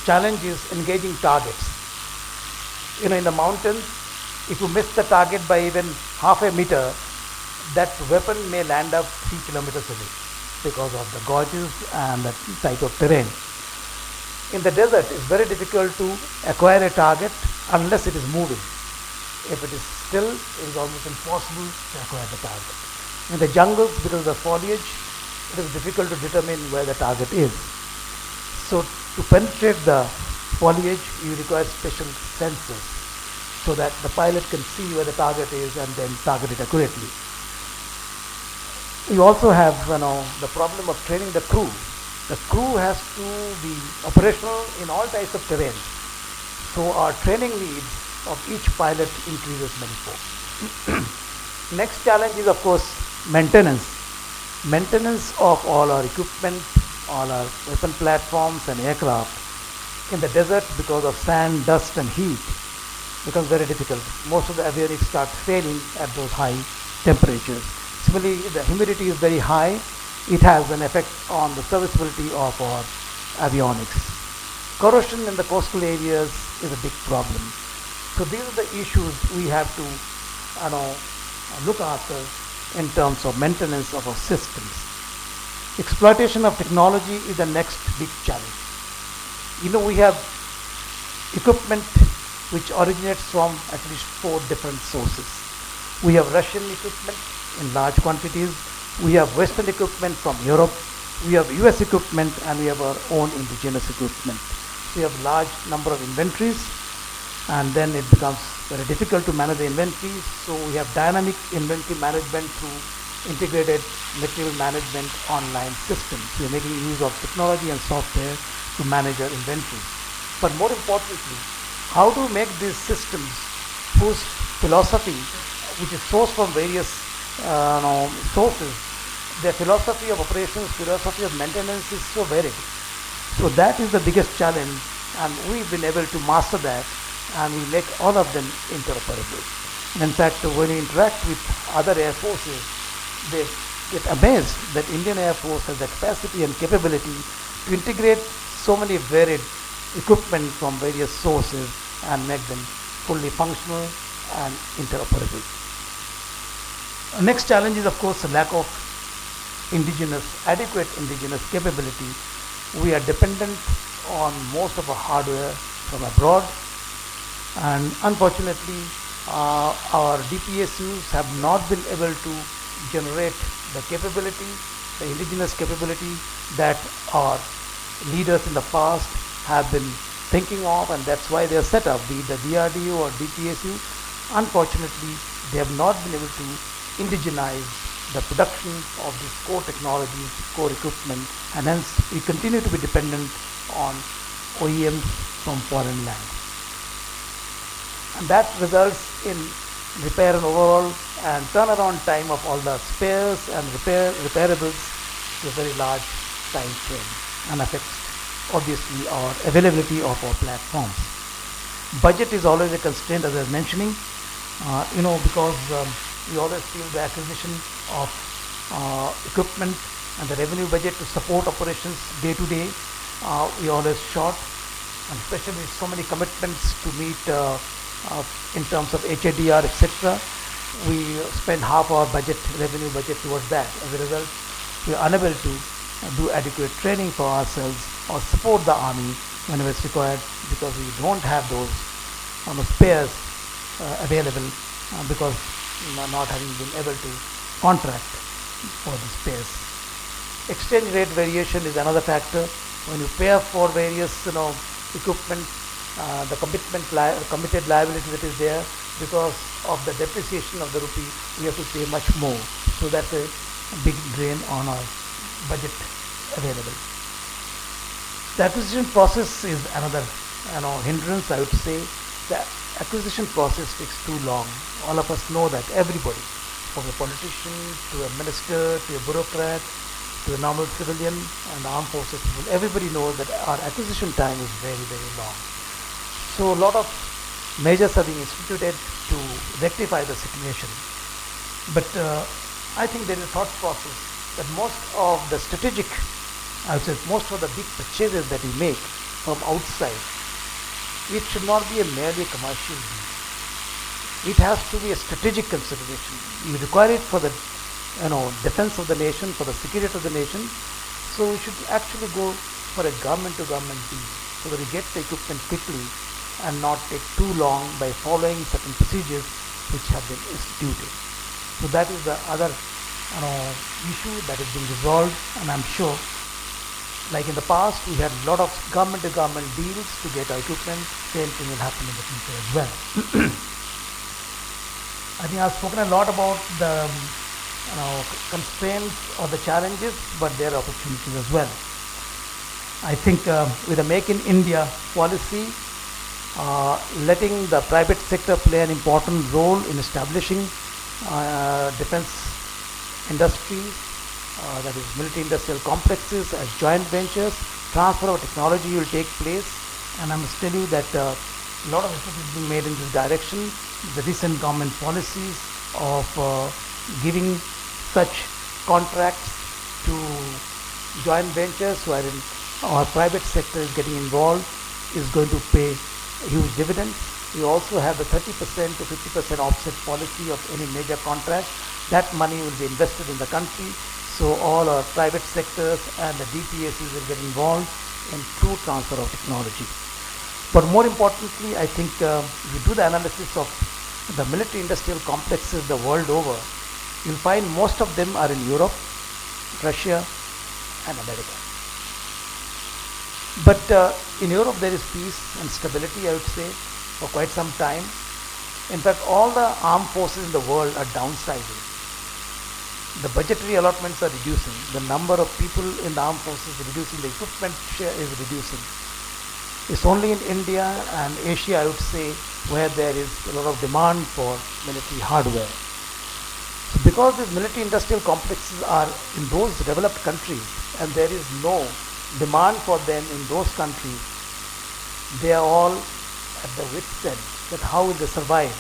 challenge is engaging targets. In the mountains, if you miss the target by even half a meter, that weapon may land up 3 kilometers away because of the gorges and the type of terrain. In the desert, it's very difficult to acquire a target unless it is moving. If it is still, it is almost impossible to acquire the target. In the jungles, because of the foliage, it is difficult to determine where the target is. So to penetrate the foliage, you require special sensors so that the pilot can see where the target is and then target it accurately. You also have the problem of training the crew. The crew has to be operational in all types of terrain. So our training needs of each pilot increases manifold. Next challenge is of course maintenance. Maintenance of all our equipment, all our weapon platforms and aircraft in the desert because of sand, dust and heat becomes very difficult. Most of the avionics start failing at those high temperatures. Similarly, the humidity is very high. It has an effect on the serviceability of our avionics. Corrosion in the coastal areas is a big problem. So these are the issues we have to look after in terms of maintenance of our systems. Exploitation of technology is the next big challenge. We have equipment which originates from at least 4 different sources. We have Russian equipment in large quantities, we have Western equipment from Europe, we have US equipment, and we have our own indigenous equipment. We have large number of inventories, and then it becomes very difficult to manage the inventories. So we have dynamic inventory management through integrated material management online systems. We are making use of technology and software to manage our inventories. But more importantly, how to make these systems whose philosophy, which is sourced from various sources, their philosophy of operations, philosophy of maintenance is so varied. So that is the biggest challenge, and we've been able to master that, and we make all of them interoperable. And in fact, when you interact with other air forces, they get amazed that Indian Air Force has the capacity and capability to integrate so many varied equipment from various sources and make them fully functional and interoperable. Next challenge is, of course, the lack of adequate indigenous capability. We are dependent on most of our hardware from abroad, and unfortunately our DPSUs have not been able to generate the capability, the indigenous capability that our leaders in the past have been thinking of, and that's why they are set up, be it the DRDO or DPSU. Unfortunately, they have not been able to indigenize the production of these core technologies, core equipment, and hence we continue to be dependent on OEMs from foreign lands. And that results in repair and overhaul and turnaround time of all the spares and repairables to a very large time frame, and affects obviously our availability of our platforms. Budget is always a constraint, as I was mentioning, because we always feel the acquisition of equipment and the revenue budget to support operations day to day, we always short, and especially so many commitments to meet in terms of HADR, etc. We spend half our revenue budget towards that. As a result, we are unable to do adequate training for ourselves or support the army whenever it's required, because we don't have those spares available because not having been able to contract for the spares. Exchange rate variation is another factor. When you pay for various equipment, the committed liability that is there, because of the depreciation of the rupee, we have to pay much more. So that's a big drain on our budget available. The acquisition process is another hindrance, I would say. The acquisition process takes too long. All of us know that, everybody, from a politician to a minister to a bureaucrat to a normal civilian and armed forces people, everybody knows that our acquisition time is very, very long. So a lot of measures are being instituted to rectify the situation. But I think there is a thought process that most of the strategic, most of the big purchases that we make from outside, it should not be a merely commercial deal. It has to be a strategic consideration. You require it for the defense of the nation, for the security of the nation. So we should actually go for a government-to-government deal, so that we get the equipment quickly and not take too long by following certain procedures which have been instituted. So that is the other issue that has been resolved, and I'm sure, like in the past, we had a lot of government-to-government deals to get our equipment. Same thing will happen in the future as well. I think I've spoken a lot about the constraints or the challenges, but there are opportunities as well. I think with the Make in India policy, letting the private sector play an important role in establishing defense industries, that is military industrial complexes as joint ventures. Transfer of technology will take place, and I must tell you that a lot of effort is being made in this direction. The recent government policies of giving such contracts to joint ventures wherein our private sector is getting involved is going to pay huge dividends. We also have the 30% to 50% offset policy of any major contract. That money will be invested in the country, so all our private sectors and the DPSs will get involved in true transfer of technology. But more importantly, I think if you do the analysis of the military industrial complexes the world over, you'll find most of them are in Europe, Russia, and America. But in Europe there is peace and stability, I would say, for quite some time. In fact, all the armed forces in the world are downsizing. The budgetary allotments are reducing. The number of people in the armed forces is reducing. The equipment share is reducing. It's only in India and Asia, I would say, where there is a lot of demand for military hardware. So because these military industrial complexes are in those developed countries and there is no demand for them in those countries, they are all at the wit's end that how will they survive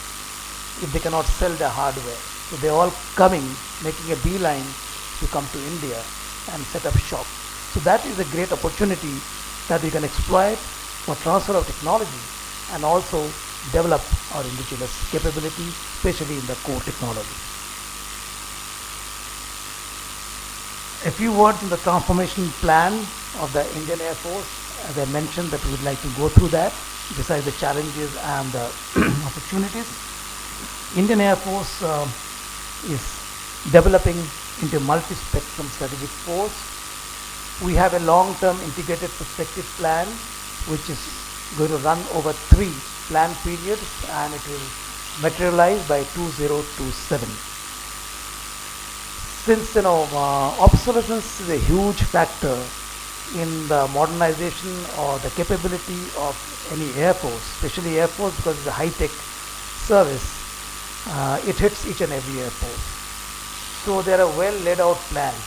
if they cannot sell their hardware. So they are all coming, making a beeline to come to India and set up shop. So that is a great opportunity that we can exploit for transfer of technology and also develop our indigenous capability, especially in the core technology. A few words on the transformation plan of the Indian Air Force. As I mentioned, that we would like to go through that, besides the challenges and the opportunities. Indian Air Force is developing into a multi-spectrum strategic force. We have a long-term integrated perspective plan, which is going to run over 3 plan periods, and it will materialize by 2027. Since obsolescence is a huge factor in the modernization or the capability of any air force, especially air force because it's a high-tech service, it hits each and every air force. So there are well laid out plans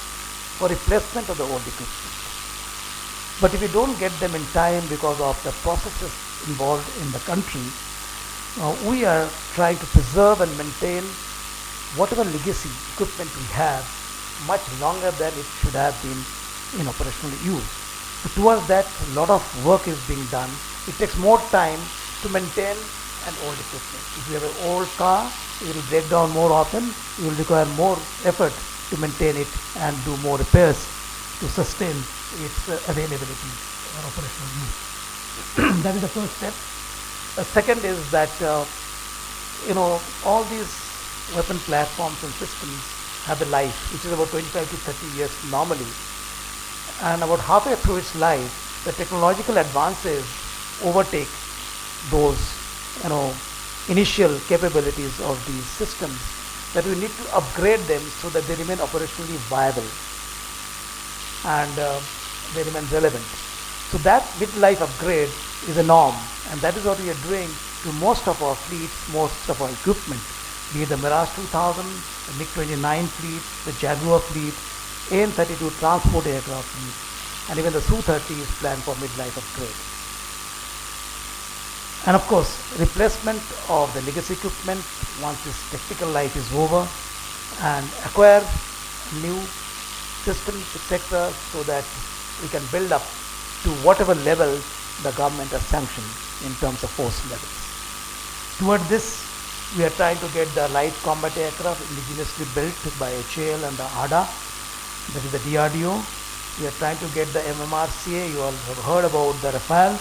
for replacement of the old equipment. But if you don't get them in time because of the processes involved in the country, we are trying to preserve and maintain whatever legacy equipment we have much longer than it should have been in operational use. So towards that, a lot of work is being done. It takes more time to maintain an old equipment. If you have an old car, it will break down more often. You will require more effort to maintain it and do more repairs to sustain its availability or operational use. That is the first step. The second is that all these weapon platforms and systems have a life which is about 25 to 30 years normally, and about halfway through its life the technological advances overtake those initial capabilities of these systems, that we need to upgrade them so that they remain operationally viable and they remain relevant. So that midlife upgrade is a norm, and that is what we are doing to most of our fleets, most of our equipment, be it the Mirage 2000, the MiG-29 fleet, the Jaguar fleet, AN-32 transport aircraft fleet, and even the Su-30 is planned for midlife upgrade. And of course, replacement of the legacy equipment once this technical life is over, and acquire new systems, etc., so that we can build up to whatever level the government has sanctioned in terms of force levels. Toward this, we are trying to get the light combat aircraft indigenously built by HAL and the ADA, that is the DRDO. We are trying to get the MMRCA. You all have heard about the Rafale.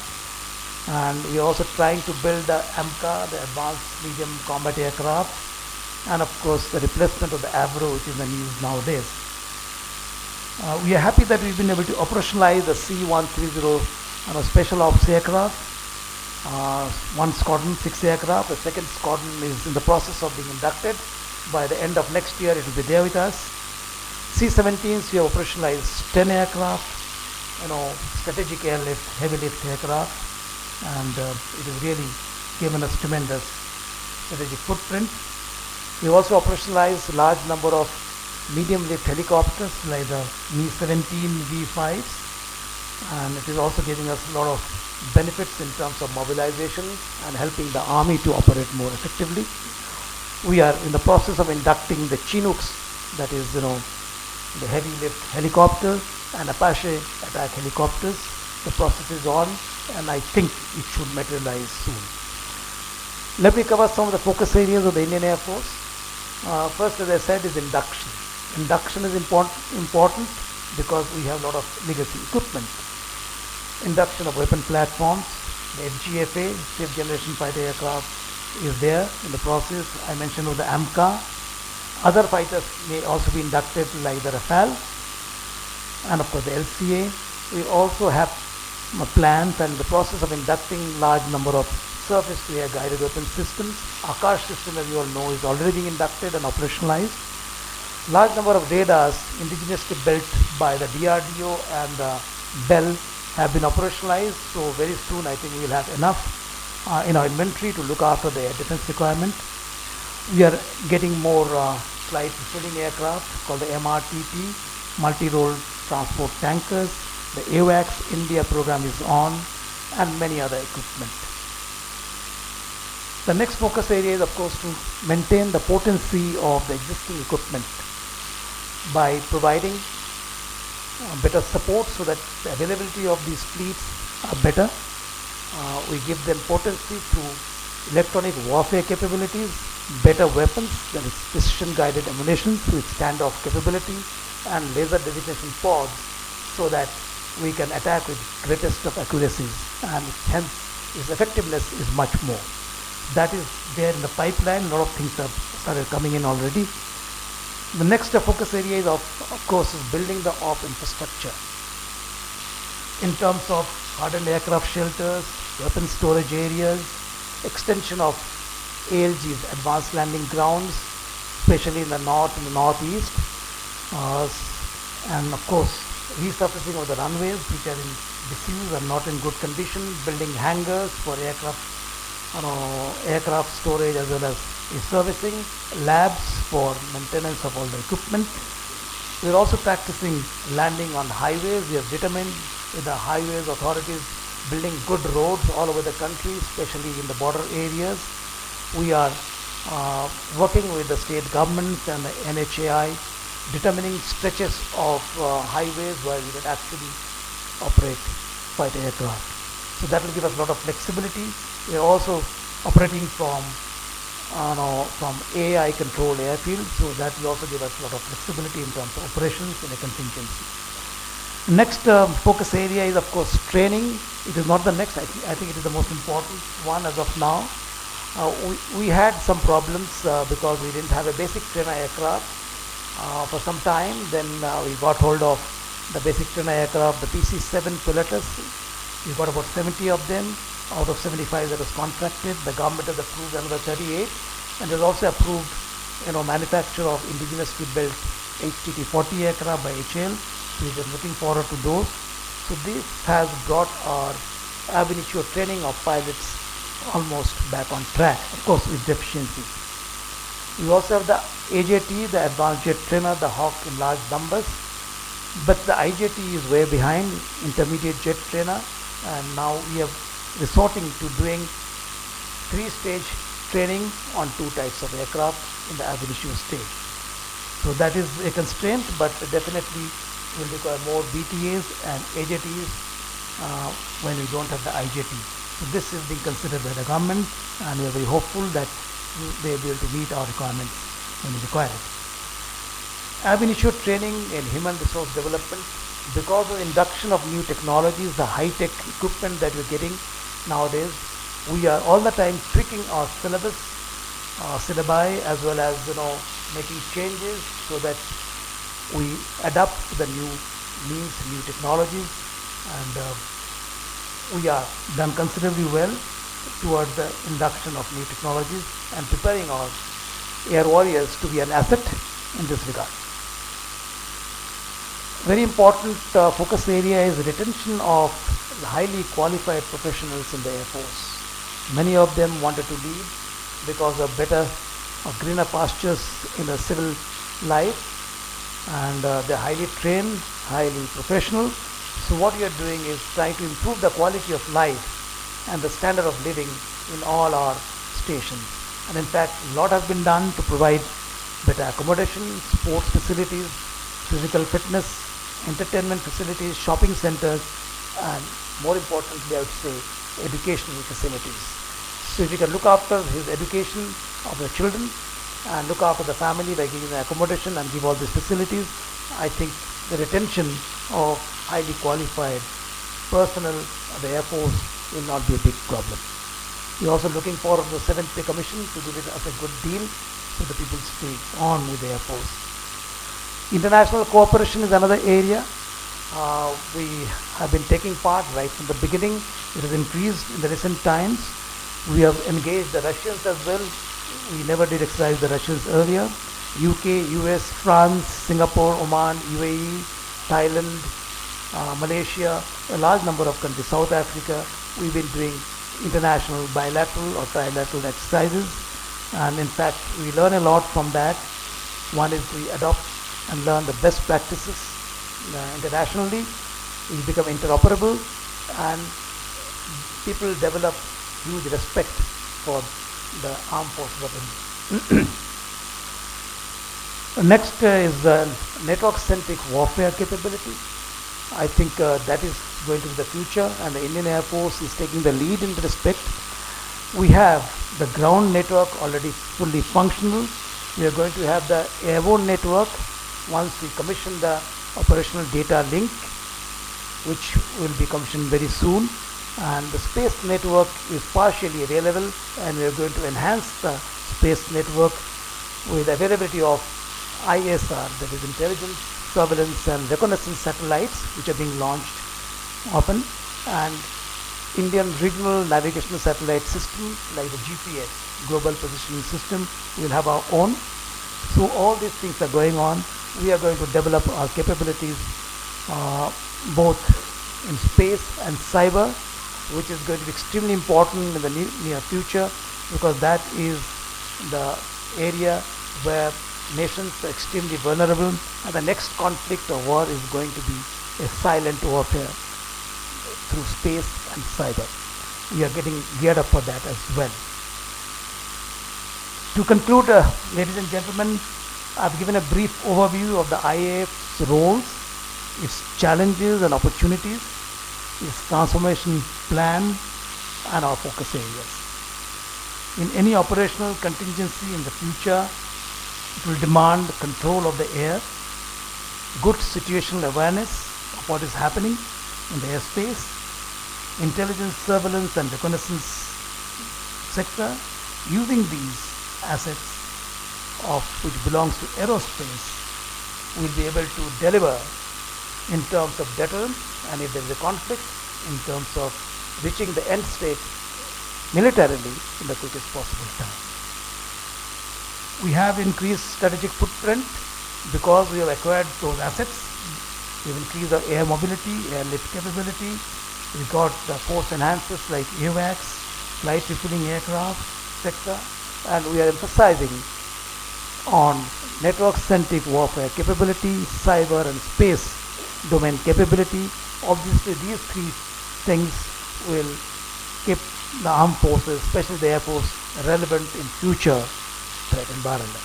And we are also trying to build the AMCA, the Advanced Medium Combat Aircraft, and of course the replacement of the Avro, which is in the news nowadays. We are happy that we've been able to operationalize the C-130 special ops aircraft. One squadron, 6 aircraft. The second squadron is in the process of being inducted. By the end of next year, it will be there with us. C-17s, we have operationalized 10 aircraft, strategic airlift, heavy lift aircraft, and it has really given us tremendous strategic footprint. We also operationalized a large number of medium lift helicopters like the Mi-17 V5s, and it is also giving us a lot of benefits in terms of mobilization and helping the army to operate more effectively. We are in the process of inducting the Chinooks, that is, the heavy lift helicopter and Apache attack helicopters. The process is on, and I think it should materialize soon. Let me cover some of the focus areas of the Indian Air Force. First, as I said, is induction. Induction is important because we have a lot of legacy equipment. Induction of weapon platforms, the FGFA, fifth generation fighter aircraft, is there in the process. I mentioned of the AMCA. Other fighters may also be inducted like the Rafale, and of course the LCA. We also have plans and the process of inducting large number of surface to air guided weapon systems. Akash system, as you all know, is already being inducted and operationalized. Large number of radars indigenously built by the DRDO and Bell have been operationalized, so very soon I think we will have enough in our inventory to look after the air defense requirement. We are getting more flight filling aircraft called the MRTT, multi-role transport tankers. The AWACS India program is on, and many other equipment. The next focus area is, of course, to maintain the potency of the existing equipment by providing better support so that the availability of these fleets are better. We give them potency through electronic warfare capabilities, better weapons, that is precision guided ammunition with standoff capability, and laser designation pods, so that we can attack with greatest of accuracies, and hence its effectiveness is much more. That is there in the pipeline. A lot of things have started coming in already. The next focus area is of course is building the off infrastructure in terms of hardened aircraft shelters, weapon storage areas, extension of ALGs, advanced landing grounds, especially in the north and the northeast, and of course resurfacing of the runways which are in disuse and not in good condition, building hangars for aircraft storage as well as servicing, labs for maintenance of all the equipment. We are also practicing landing on highways. We have determined with the highways authorities building good roads all over the country, especially in the border areas. We are working with the state governments and the NHAI, determining stretches of highways where we can actually operate fighter aircraft. So that will give us a lot of flexibility. We are also operating from AI controlled airfield, so that will also give us a lot of flexibility in terms of operations in a contingency. Next focus area is of course training. It is not the next, I think it is the most important one as of now. We had some problems because we didn't have a basic trainer aircraft for some time. Then we got hold of the basic trainer aircraft, the PC-7 pilotus. We got about 70 of them out of 75 that was contracted. The government has approved another 38, and has also approved manufacture of indigenously built HTT-40 aircraft by HAL. So we are looking forward to those. So this has brought our ab initio training of pilots almost back on track, of course with deficiencies. We also have the AJT, the Advanced Jet Trainer, the Hawk in large numbers, but the IJT is way behind, Intermediate Jet Trainer, and now we are resorting to doing 3-stage training on 2 types of aircraft in the ab initio stage. So that is a constraint, but definitely will require more BTAs and AJTs when we don't have the IJT. So this is being considered by the government, and we are very hopeful that they will be able to meet our requirements when we require it. Ab initio training in human resource development, because of induction of new technologies, the high-tech equipment that we're getting nowadays, we are all the time tweaking our syllabi as well as making changes so that we adapt to the new means, new technologies, and we are done considerably well towards the induction of new technologies and preparing our air warriors to be an asset in this regard. Very important focus area is retention of highly qualified professionals in the Air Force. Many of them wanted to leave because of better or greener pastures in the civil life, and they're highly trained, highly professional. So what we are doing is trying to improve the quality of life and the standard of living in all our stations. And in fact, a lot has been done to provide better accommodation, sports facilities, physical fitness, entertainment facilities, shopping centers, and more importantly, I would say, educational facilities. So if you can look after his education of the children and look after the family by giving them accommodation and give all these facilities, I think the retention of highly qualified personnel of the Air Force will not be a big problem. We are also looking forward to the 7th Pay Commission to give it as a good deal so the people stay on with the Air Force. International cooperation is another area. We have been taking part right from the beginning. It has increased in the recent times. We have engaged the Russians as well. We never did exercise the Russians earlier. UK, US, France, Singapore, Oman, UAE, Thailand, Malaysia, a large number of countries, South Africa. We've been doing international bilateral or trilateral exercises, and in fact we learn a lot from that. One is we adopt and learn the best practices internationally. We become interoperable, and people develop huge respect for the armed forces of India. Next is network-centric warfare capability. I think that is going to be the future, and the Indian Air Force is taking the lead in this respect. We have the ground network already fully functional. We are going to have the airborne network once we commission the operational data link, which will be commissioned very soon. And the space network is partially available, and we are going to enhance the space network with availability of ISR, that is intelligence, surveillance and reconnaissance satellites, which are being launched often, and Indian regional navigational satellite system like the GPS, Global Positioning System, we will have our own. So all these things are going on. We are going to develop our capabilities both in space and cyber, which is going to be extremely important in the near future, because that is the area where nations are extremely vulnerable, and the next conflict or war is going to be a silent warfare through space and cyber. We are getting geared up for that as well. To conclude, ladies and gentlemen, I've given a brief overview of the IAF's roles, its challenges and opportunities, its transformation plan, and our focus areas. In any operational contingency in the future, it will demand control of the air, good situational awareness of what is happening in the airspace, intelligence, surveillance and reconnaissance sector. Using these assets of which belongs to aerospace, we will be able to deliver in terms of deterrence, and if there is a conflict, in terms of reaching the end state militarily in the quickest possible time. We have increased strategic footprint because we have acquired those assets. We have increased our air mobility, airlift capability. We got the force enhancers like AWACS, flight refueling aircraft sector, and we are emphasizing on network-centric warfare capability, cyber and space domain capability. Obviously, these three things will keep the armed forces, especially the Air Force, relevant in future threat environment.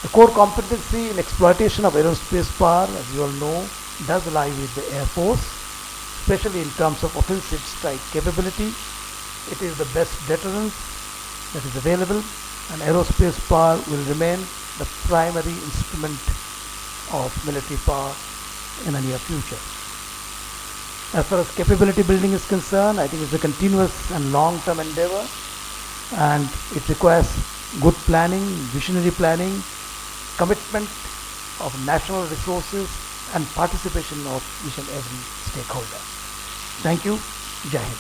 The core competency in exploitation of aerospace power, as you all know, does lie with the Air Force, especially in terms of offensive strike capability. It is the best deterrence that is available, and aerospace power will remain the primary instrument of military power in the near future. As far as capability building is concerned, I think it's a continuous and long-term endeavor, and it requires good planning, visionary planning, commitment of national resources, and participation of each and every stakeholder. Thank you. Jai Hind.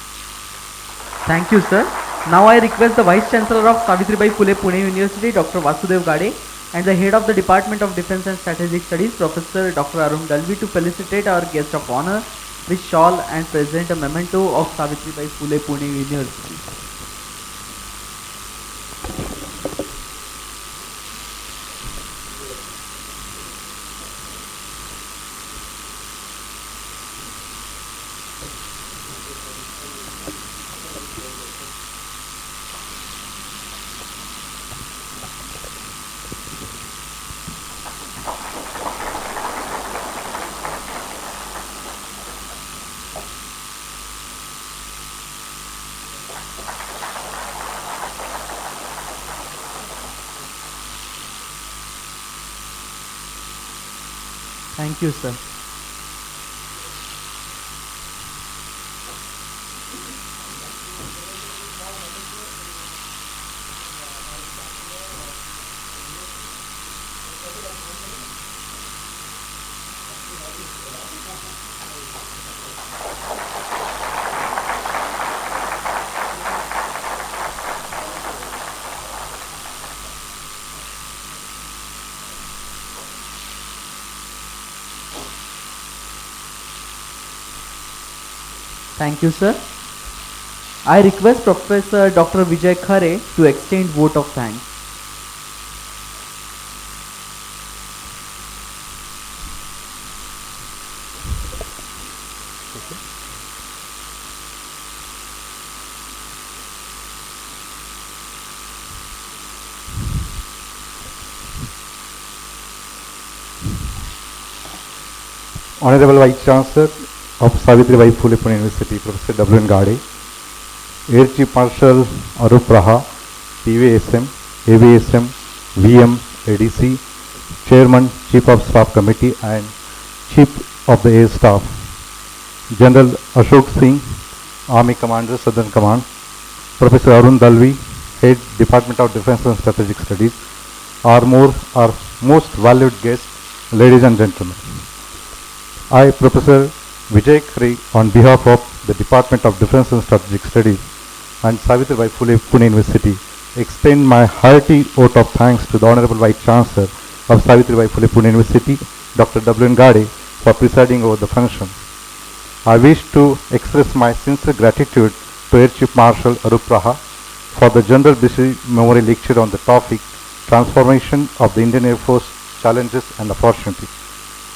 Thank you, sir. Now I request the Vice Chancellor of Savitribai Phule Pune University, Dr. Vasudev Gade, and the Head of the Department of Defense and Strategic Studies, Professor Dr. Arup Raha, to felicitate our guest of honor with shawl and present a memento of Savitribai Phule Pune University. Thank you, sir. Thank you, sir. I request Professor Dr. Vijay Khare to extend vote of thanks. Honorable Vice Chancellor of Savitribai Phule Pune University, Professor W. Gade, Air Chief Marshal Arup Raha, PVSM, AVSM, VM, ADC, Chairman, Chief of Staff Committee and Chief of the Air Staff, General Ashok Singh, Army Commander, Southern Command, Professor Arun Dalvi, Head Department of Defense and Strategic Studies, our most valued guests, ladies and gentlemen. I, Professor Vijay Khare, on behalf of the Department of Defense and Strategic Studies and Savitribai Phule Pune University, extend my hearty vote of thanks to the Honorable Vice Chancellor of Savitribai Phule Pune University, Dr. W. Gade, for presiding over the function. I wish to express my sincere gratitude to Air Chief Marshal Arup Raha for the General Bisi Memorial Lecture on the topic Transformation of the Indian Air Force, Challenges and Opportunities.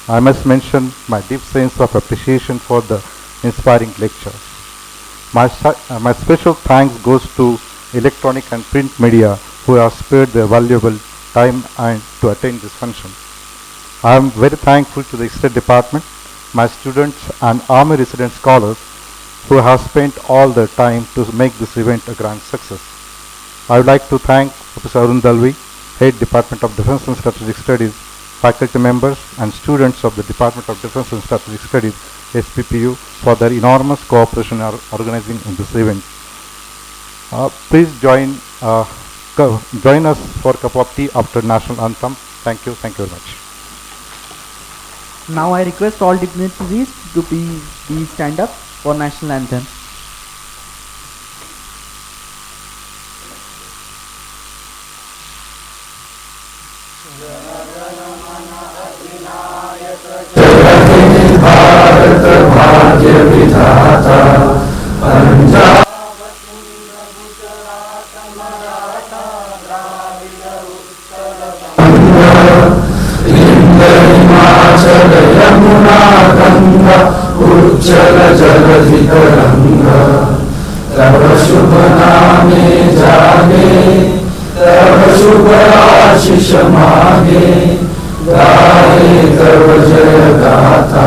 I must mention my deep sense of appreciation for the inspiring lecture. My special thanks goes to electronic and print media who have spared their valuable time and to attend this function. I am very thankful to the State Department, my students and Army resident scholars who have spent all their time to make this event a grand success. I would like to thank Professor Arun Dalvi, Head Department of Defense and Strategic Studies, faculty members and students of the Department of Defense and Strategic Studies, SPPU, for their enormous cooperation in organizing in this event. Please join us for a cup of tea after national anthem. Thank you very much. Now I request all dignitaries to please stand up for national anthem. भाग्य विधाता पंजाब हिमाचल यमुना गंगा उज्जल जलधि तरंगा तब शुभ नामे जागे तब शुभ आशीष मागे गाए तब जय गाथा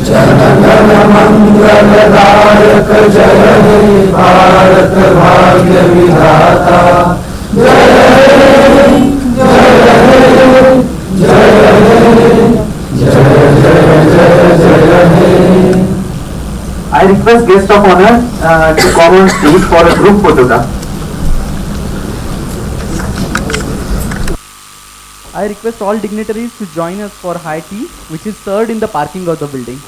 जन गण मंगलदायक जय हे भारत भाग्य विधाता जय जय जय जय जय जय। I request guest of honor to come on stage for a group photograph. I request all dignitaries to join us for high tea, which is served in the parking of the building.